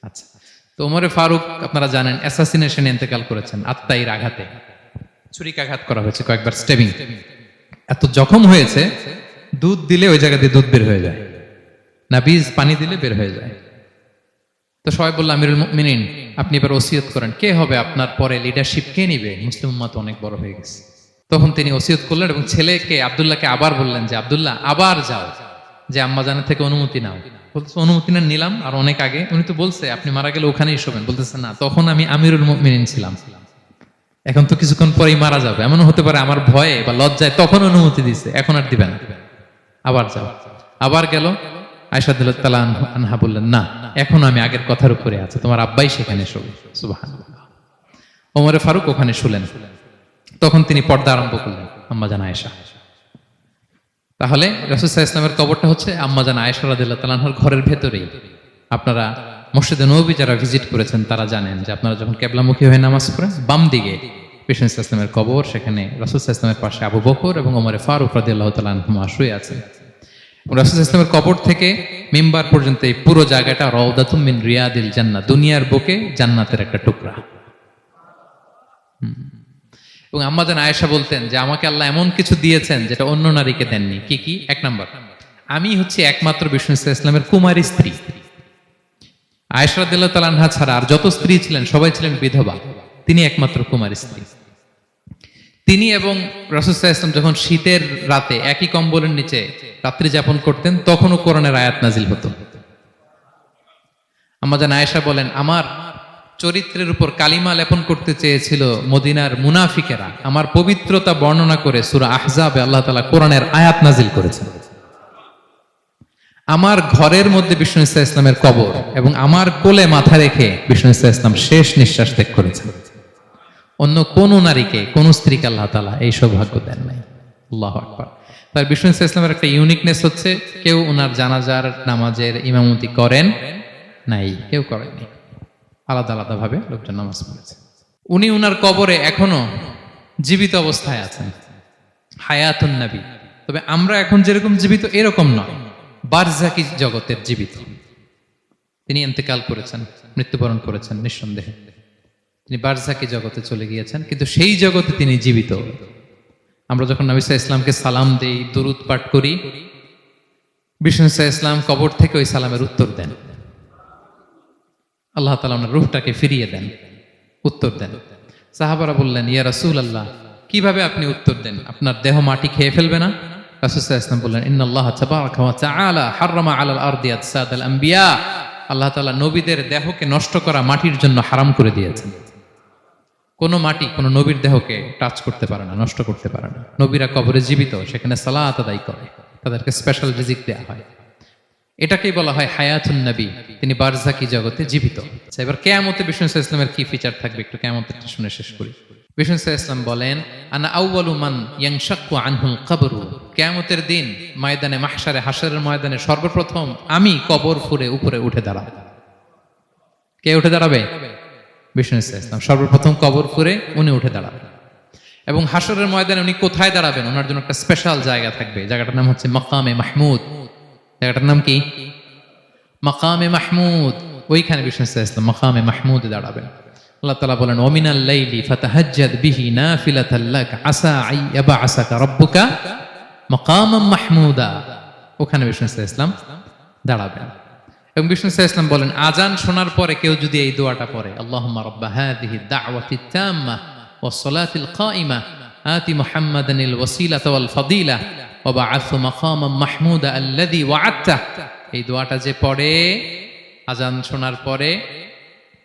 আচ্ছা। তো ওমরে ফারুক আপনারা জানেন অ্যাসাসিনেশনে ইন্তেকাল করেছেন, আত্মাইর আঘাতে ছুরিকাঘাত করা হয়েছে, কয়েকবার স্টেবিং। এত জখম হয়েছে দুধ দিলে ওই জায়গা দিয়ে দুধ বের হয়ে যায়, না বীজ পানি দিলে বের হয়ে যায়। তো সবাই বলল আমিরুল মুমিনিন আপনি এবার ওসিয়ত করেন, কে হবে আপনার পরে লিডারশিপ, কে নিবে? মুসলিম উম্মাহ তো অনেক বড় হয়ে গেছে। তখন তিনি ওসিয়ত করলেন এবং ছেলেকে আব্দুল্লাহকে আবার বললেন যে আব্দুল্লাহ আবার যাও, যে আম্মা জানের থেকে অনুমতি নাও। বলতেছে অনুমতি না নিলাম আর অনেক আগে, উনি তো বলছে আপনি মারা গেলে ওখানেই শোবেন। বলতেছে না তখন আমি আমিরুল মুমিনিন ছিলাম, এখন তো কিছুক্ষণ পরেই মারা যাবে, এমন হতে পারে আমার ভয়ে বা লজ্জায় তখন অনুমতি দিছে, এখন আর দিবেন। আবার যাও। আবার গেল। আয়েশা রাদিয়াল্লাহু তাআলা আনহা বললেন না এখন আমি আগের কথার উপরে আছি, তোমার আব্বাই সেখানে শোবে। সুবহানাল্লাহ। ওমরে ফারুক ওখানে শুলেন। তখন তিনি পর্দা আরম্ভ করলেন। আম্মাজান আয়েশা। তাহলে রাসূল সাল্লাল্লাহু আলাইহি ওয়াসাল্লামের কবরটা হচ্ছে আম্মাজান আয়েশা রাদিয়াল্লাহু তাআলা আনহার ঘরের ভেতরেই। আপনারা মসজিদে নববী যারা ভিজিট করেছেন তারা জানেন যে আপনারা যখন কিবলামুখী হয়ে নামাজ পড়েন, বাম দিকে বিষ্ণু সাল্লাল্লাহু আলাইহি ওয়াসাল্লামের কবর, সেখানে রাসূল সাল্লাল্লাহু আলাইহি ওয়াসাল্লামের পাশে আবু বকর এবং ওমরে ফারুক রাদিয়াল্লাহু তাআলা আনহুমা শুয়ে আছেন। রাসূল সাল্লাল্লাহু আলাইহি ওয়াসাল্লামের কবর থেকে মিম্বার পর্যন্ত এই পুরো জায়গাটা রাউদাতুম মিন রিয়াদিল জান্নাহ, দুনিয়ার বুকে জান্নাতের একটা টুকরা। এবং আম্মাজান আয়েশা বলতেন যে আমাকে আল্লাহ এমন কিছু দিয়েছেন যেটা অন্য নারীকে দেননি। কি কি? এক নাম্বার, আমি হচ্ছে একমাত্র বিষ্ণু সাল্লাল্লাহু আলাইহি ওয়াসাল্লামের কুমারী স্ত্রী। আয়েশা রাদিয়াল্লাহু তাআলা আনহা ছাড়া আর যত স্ত্রী ছিলেন সবাই ছিলেন বিধবা, তিনি একমাত্র কুমারী স্ত্রী। তিনি এবং রাসূল সাল্লাল্লাহু আলাইহি ওয়াসাল্লাম যখন শীতের রাতে একই কম্বলের নিচে রাত্রি যাপন করতেন, তখনও কোরআনের আয়াত নাজিল হতো। আম্মাজান আয়েশা বলেন, আমার চরিত্রের উপর কালিমা লেপন করতে চেয়েছিল মদিনার মুনাফিকেরা, আমার পবিত্রতা বর্ণনা করে সূরা আহজাবে আল্লাহ তাআলা কোরআনের আয়াত নাজিল করেছেন। আমার ঘরের মধ্যে বিষ্ণু সাল্লাল্লাহু আলাইহি ওয়াসাল্লামের কবর এবং আমার কোলে মাথা রেখে বিষ্ণু সাল্লাল্লাহু আলাইহি ওয়াসাল্লাম শেষ নিঃশ্বাস ত্যাগ করেছেন। অন্য কোন নারীকে, কোন স্ত্রীকে আল্লাহ তাআলা এই সৌভাগ্য দেন নাই। আল্লাহু আকবার। তার বিষ্ণু সাল্লাল্লাহু আলাইহি ওয়াসাল্লামের একটা ইউনিকনেস হচ্ছে, কেউ ওনার জানাজার নামাজের ইমামতি করেন নাই, কেউ করেননি, আলাদা আলাদা ভাবে লোকজন নামাজ পড়েছে। উনি উনার কবরে এখনো জীবিত অবস্থায় আছেন, হায়াতুন নবী। তবে আমরা এখন যেরকম জীবিত এরকম নয়, বারজাকি জগতের জীবিত। তিনি ইন্তেকাল করেছেন, মৃত্যুবরণ করেছেন নিঃসন্দেহে, তিনি বারজাকি জগতে চলে গিয়েছেন, কিন্তু সেই জগতে তিনি জীবিত। আমরা যখন নবী সাল্লাল্লাহু আলাইহি ওয়াসাল্লামকে সালাম দেই, দুরূদ পাঠ করি, বিষ্ণু সাল্লাল্লাহু আলাইহি ওয়াসাল্লাম কবর থেকে ওই সালামের উত্তর দেন। আল্লাহ তাআলা ওনার রূহটাকে ফিরিয়ে দেন, উত্তর দেন। সাহাবারা বললেন, ইয়া রাসূলুল্লাহ, কিভাবে আপনি উত্তর দেন? আপনার দেহ মাটি খেয়ে ফেলবে না? রাসূল সাল্লাল্লাহু আলাইহি ওয়াসাল্লাম বললেন, ইন্নাল্লাহ তাবারাকা ওয়া তাআলা হাররামা আলাল আরদি আজসাদাল আম্বিয়া। আল্লাহ তাআলা নবীদের দেহকে নষ্ট করা মাটির জন্য হারাম করে দিয়েছেন। কোন মাটি কোন নবীর দেহকে টাচ করতে পারে না, নষ্ট করতে পারে না। নবীরা কবরে জীবিত, সেখানে সালাত আদায় করে, তাদেরকে স্পেশাল রিজিক দেয়া হয়। এটাকেই বলা হয় হায়াতুন নবী, তিনি বারজাকি জগতে জীবিত। এবার কিয়ামতে বিষ্ণু সাল্লাল্লাহু আলাইহি ওয়াসাল্লামের কি ফিচার থাকবে একটু কিয়ামতেরটা শুনে শেষ করি। বিষ্ণু সাল্লাল্লাহু আলাইহি ওয়াসাল্লাম বলেন, আনা আউয়ালু মান ইয়ানশাক্কু আনহুল কবরু। কিয়ামতের দিন ময়দানে মাহশারে, হাশরের ময়দানে সর্বপ্রথম আমি কবর ফুঁড়ে উপরে উঠে দাঁড়াবো। কে উঠে দাঁড়াবে? বিষ্ণু সাল্লাল্লাহু আলাইহি ওয়াসাল্লাম সর্বপ্রথম কবর ফুঁড়ে উনি উঠে দাঁড়াবেন। এবং হাশরের ময়দানে উনি কোথায় দাঁড়াবেন? ওনার জন্য একটা স্পেশাল জায়গা থাকবে, জায়গাটার নাম হচ্ছে মাকামে মাহমুদ। জায়গাটার নাম কি? মাকামে মাহমুদ। ওইখানে বিষ্ণু সাল্লাল্লাহু আলাইহি ওয়াসাল্লাম মাকামে মাহমুদে দাঁড়াবেন। আল্লাহ তাআলা বলেন, ওয়ামিনাল লাইলি ফাতাহাজ্জাদ বিহি নাফিলাতাল লাক আসা আই ইয়াবআসাকা রাব্বুকা মাকামান মাহমুদা। ওখানে বিষ্ণু সাল্লাল্লাহু আলাইহি ওয়াসাল্লাম দাঁড়াবেন। এবং বিষ্ণু সাল্লাল্লাহু আলাইহি ওয়াসাল্লাম বলেন, আজান শোনার পরে কেউ যদি এই দোয়াটা পড়ে, আল্লাহুম্মা রাব্বা হাযিহি দাওয়াতিত তাম্মা ওয়াস সালাতিল কাইমা আতি মুহাম্মাদানিল ওয়াসিলাতা ওয়াল ফাদিলা ওয়া বা'আথহু মাকামান মাহমুদা আল্লাযী ওয়া'আদতা। এই দোয়াটা যে পড়ে আজান শোনার পরে,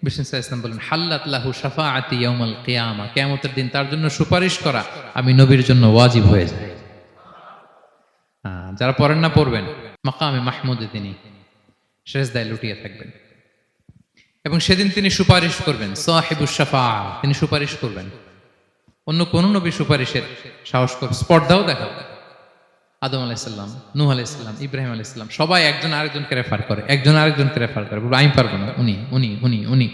বিষ্ণু সাল্লাল্লাহু আলাইহি ওয়াসাল্লাম বলেন, হাল্লাত লাহু শাফাআতি ইয়াউমাল কিয়ামা। কিয়ামতের দিন তার জন্য সুপারিশ করা আমি নবীর জন্য ওয়াজিব হয়ে যায়। যারা পড়েন না পড়বেন, মাকামে মাহমুদে তিনি সেজদায় লুটিয়ে থাকবেন এবং সেদিন তিনি সুপারিশ করবেন। সাহিবুশ শাফাআ, তিনি সুপারিশ করবেন। অন্য কোন নবী সুপারিশের সাহস করবে, স্পর্ধাও দেখাবে। আদম আলাইহিস সালাম, নূহ আলাইহিস সালাম, ইব্রাহিম আলাইহিস সালাম সবাই একজন আরেকজনকে রেফার করে, একজন আরেকজনকে রেফার করে, বলবে আমি পারবো না, উনি উনি উনি উনি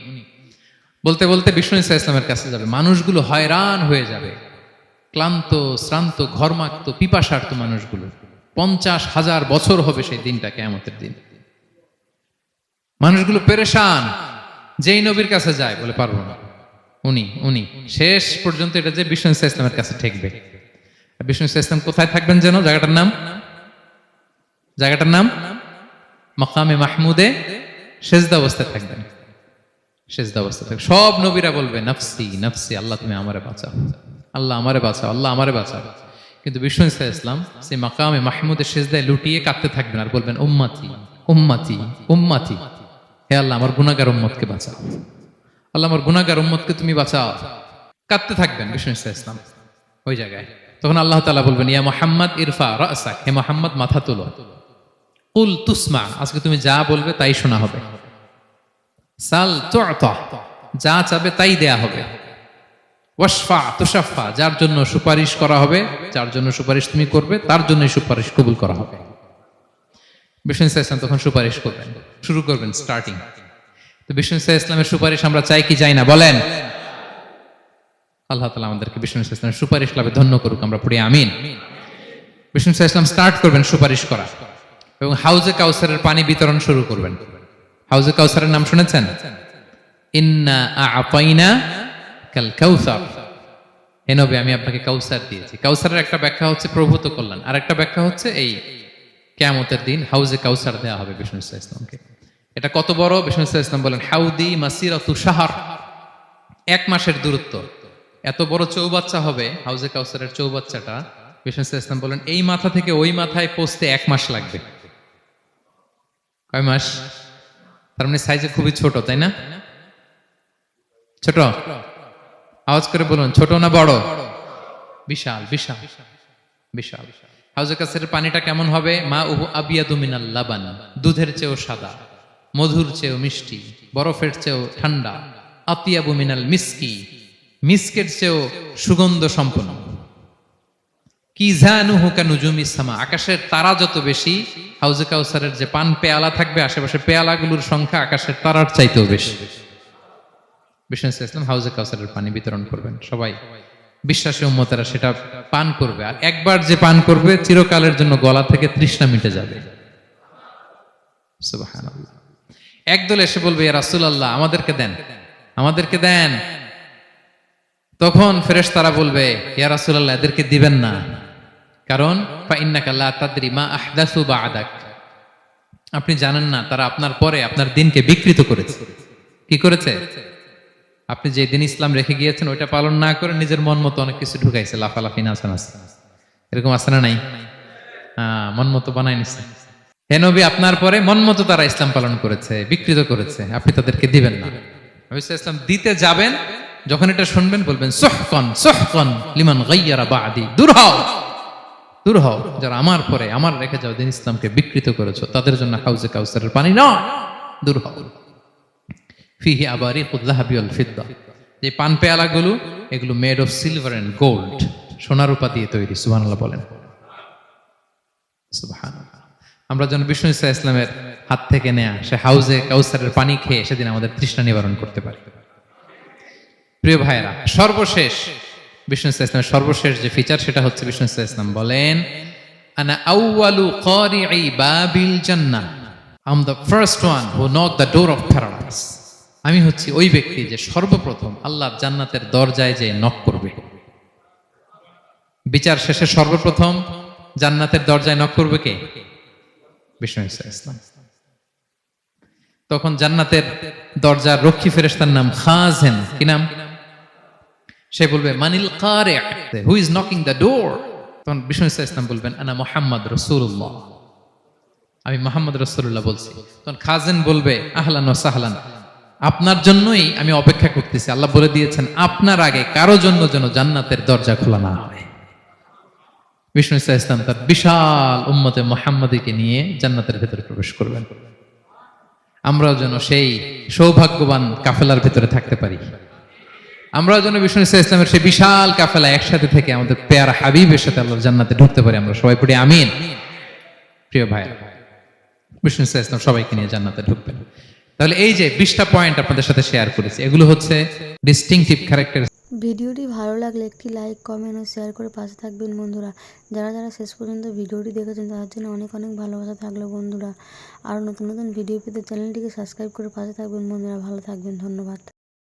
বলতে বলতে বিষ্ণু সাল্লাল্লাহু আলাইহি ওয়াসাল্লামের কাছে যাবে। মানুষগুলো হয়রান হয়ে যাবে, ক্লান্ত, শ্রান্ত, ঘর্মাক্ত, পিপাসার্ত মানুষগুলো। 50,000 বছর হবে সেই দিনটা, কিয়ামতের দিন। মানুষগুলো পেরেশান, যেই নবীর কাছে যায় বলে পারবো না, উনি উনি শেষ পর্যন্ত এটা যে বিষ্ণু সাল্লাল্লাহু আলাইহি ওয়াসাল্লামের কাছে ঠেকবে। বিষ্ণু সাল্লাল্লাহু আলাইহি ওয়াসাল্লাম কোথায় থাকবেন যেন? জায়গাটার নাম মাকামে মাহমুদে সেজদা অবস্থায় থাকবেন। সেজদা অবস্থায় থাকবেন। সব নবীরা বলবে নাফসি নাফসি, আল্লাহ তুমি আমারে বাঁচাও, আল্লাহ আমারে বাঁচাও, আল্লাহ আমারে বাঁচাও। কিন্তু বিষ্ণু সাল্লাল্লাহু আলাইহি ওয়াসাল্লাম সেই মাকামে মাহমুদের সেজদায় লুটিয়ে কাঁদতে থাকবেন আর বলবেন, উম্মতি উম্মতি উম্মতি, হে আল্লাহ আমার গুনাহগার উম্মতকে বাঁচাও, আল্লাহ আমার গুনাহগার উম্মতকে তুমি বাঁচাও। কাঁদতে থাকবেন বিষ্ণু সাল্লাল্লাহু আলাইহি ওয়াসাল্লাম ওই জায়গায়। তখন আল্লাহ তাআলা বলবেন, ইয়া মুহাম্মদ ইরফা রাসাক, হে মুহাম্মদ মাথা তোলো। কুল তুসমা, আজকে তুমি যা বলবে তাই শোনা হবে। সাল তু'তা, যা চাবে তাই দেয়া হবে। ওয়াশফা তুশাফা, যার জন্য সুপারিশ করা হবে, যার জন্য সুপারিশ তুমি করবে তার জন্যই সুপারিশ কবুল করা হবে। বিষ্ণু ইসলাম তখন সুপারিশ করবেন, শুরু করবেন স্টার্টিং। তো বিষ্ণু ইসলামের সুপারিশ আমরা চাই কি চাই না বলেন? আল্লাহ তাআলা আমাদেরকে বিষ্ণু ইসলামের সুপারিশ লাভে ধন্য করুক, আমরা পড়ি আমিন। বিষ্ণু ইসলাম স্টার্ট করবেন সুপারিশ করা এবং হাউজে কাউসারের পানি বিতরণ শুরু করবেন। হাউজে কাউসারের নাম শুনেছেন? ইন্না আ'তাইনা কাল কাউসার, হে নবী আমি আপনাকে কাউসার দিয়েছি। কাউসারের একটা ব্যাখ্যা হচ্ছে প্রভূত কল্যাণ, আর একটা ব্যাখ্যা হচ্ছে এই কিয়ামতের দিন হাউজে কাউসার দেওয়া হবে বিষ্ণু ইসলামকে। এটা কত বড়? বিষ্ণু ইসলাম বলেন হাউদি মাসিরাতু শাহর, 1 মাসের দূরত্ব। এত বড় চৌবাচ্চা হবে হাউজে কাউসারের চৌবাচ্চাটা। বিষ্ণু ইসলাম বলেন এই মাথা থেকে ওই মাথায় পৌঁছতে 1 মাস লাগবে। কয় মাস? তার মানে সাইজে খুবই ছোট, তাই না? ছোট? আওয়াজ করে বলুন, ছোট না বড়? বিশাল বিশাল বিশাল। হাউজে কাউসারের পানিটা কেমন হবে? মা উহু আবিয়াদু মিনাল লাবান, দুধের চেয়েও সাদা, মধুর চেয়েও মিষ্টি, বরফের চেয়েও ঠান্ডা, আতিয়াবু মিনাল মিসকি, মিসকের চেয়েও সুগন্ধ সম্পন্ন, কিজানুহু কানুজুমিস সামা, আকাশের তারা যত বেশি, হাউজে কাউসারের যে পান পেয়ালা থাকবে আশেপাশে পেয়ালাগুলোর সংখ্যা আকাশের তারার চাইতেও বেশি। বিষ্ণু ইসলাম হাউজে কাউসারের পানি বিতরণ করবেন, সবাই বিশ্বাসী উম্মতেরা সেটা পান করবে, আর একবার যে পান করবে চিরকালের জন্য গলা থেকে তৃষ্ণা মিটে যাবে। সুবহানাল্লাহ। একদল এসে বলবে ইয়া রাসূলুল্লাহ আমাদেরকে দেন, আমাদেরকে দেন। তখন ফেরেশতারা বলবে ইয়া রাসূলুল্লাহ এদেরকে দিবেন না, কারণ ফা ইন্নাকা লা তাদরি মা আহদাসু বা'দাক, আপনি জানেন না তারা আপনার পরে আপনার দিনকে বিকৃত করেছে। কি করেছে? আপনি যে দিন ইসলাম রেখে গিয়েছেন ওইটা পালন না করে নিজের মন মতো অনেক কিছু ঢুকাইছে, লাফালাফি নাচানাচ, এরকম আছে না নাই? মন মতো বানাই নিছে। হে নবী আপনার পরে মন মতো তারা ইসলাম পালন করেছে, বিকৃত করেছে, আপনি তাদেরকে দিবেন না। নবী ইসলাম দিতে যাবেন, যখন এটা শুনবেন বলবেন সুহকান সুহকান লিমান গায়্যারা বা'দি, দূর হও দূর হও, যারা আমার পরে আমার রেখে যাও দিন ইসলামকে বিকৃত করেছো তাদের জন্য হাউজে কাউসারের পানি নয়, দূর হও। ফিহি আবারিকুল যাহাবি ওয়াল ফিদ্দা, যে পান পেয়ালাগুলো এগুলো made of silver and gold, সোনা রূপা দিয়ে তৈরি। সুবহানাল্লাহ বলেন। সুবহানাল্লাহ। আমরা যেন বিষ্ণু ইসলামের হাত থেকে নেয়া সে হাউজে কাউসারের পানি খেয়ে সেদিন আমাদের তৃষ্ণা নিবারণ করতে পারি। প্রিয় ভাইয়েরা, সর্বশেষ বিষ্ণু ইসলামের সর্বশেষ যে ফিচার সেটা হচ্ছে বিষ্ণু ইসলাম বলেন আনা আউয়ালু কারিই বাবিল জান্নাহ, I am the first one who knock the door of paradise, আমি হচ্ছি ওই ব্যক্তি যে সর্বপ্রথম আল্লাহর জান্নাতের দরজায় যে নক করবে। বিচার শেষে সর্বপ্রথম জান্নাতের দরজায় নক করবে কে? বিষ্ণু ইসলাম। তখন জান্নাতের দরজার রক্ষী ফেরেশতার নাম খাজেন। কি নাম? সে বলবে মানিল কারি, who is knocking the door? তখন বিষ্ণু ইসলাম বলবেন আনা মুহাম্মদ রাসূলুল্লাহ, আমি মুহাম্মদ রাসূলুল্লাহ বলছি। তখন খাজেন বলবে আহলান ওয়া সাহলান, আপনার জন্যই আমি অপেক্ষা করতেছি, আল্লাহ বলে দিয়েছেন আপনার আগে কারো জন্য যেন জান্নাতের দরজা খোলা না হয়। বিষ্ণু ইসলাম তার বিশাল উম্মতে মুহাম্মাদীকে নিয়ে জান্নাতের ভেতরে প্রবেশ করবেন। আমরাও যেন সেই সৌভাগ্যবান কাফেলার ভেতরে থাকতে পারি, আমরাও যেন বিষ্ণু ইসলামের সেই বিশাল কাফেলা একসাথে থেকে আমাদের পেয়ারা হাবিবের সাথে আল্লাহর জান্নাতে ঢুকতে পারি। আমরা সবাই পড়ি আমিন। প্রিয় ভাই, বিষ্ণু ইসলাম সবাইকে নিয়ে জান্নাতে ঢুকবেন। তাহলে এই যে 20টা পয়েন্ট আপনাদের সাথে শেয়ার করেছি, এগুলো হচ্ছে ডিস্টিংটিভ ক্যারেক্টার। ভিডিওটি ভালো লাগলে একটি লাইক, কমেন্ট ও শেয়ার করে পাশে থাকবেন বন্ধুরা। যারা যারা শেষ পর্যন্ত ভিডিওটি দেখেছেন তাদের জন্য অনেক অনেক ভালোবাসা থাকলো বন্ধুরা। আরও নতুন নতুন ভিডিও পেতে চ্যানেলটিকে সাবস্ক্রাইব করে পাশে থাকবেন বন্ধুরা। ভালো থাকবেন, ধন্যবাদ।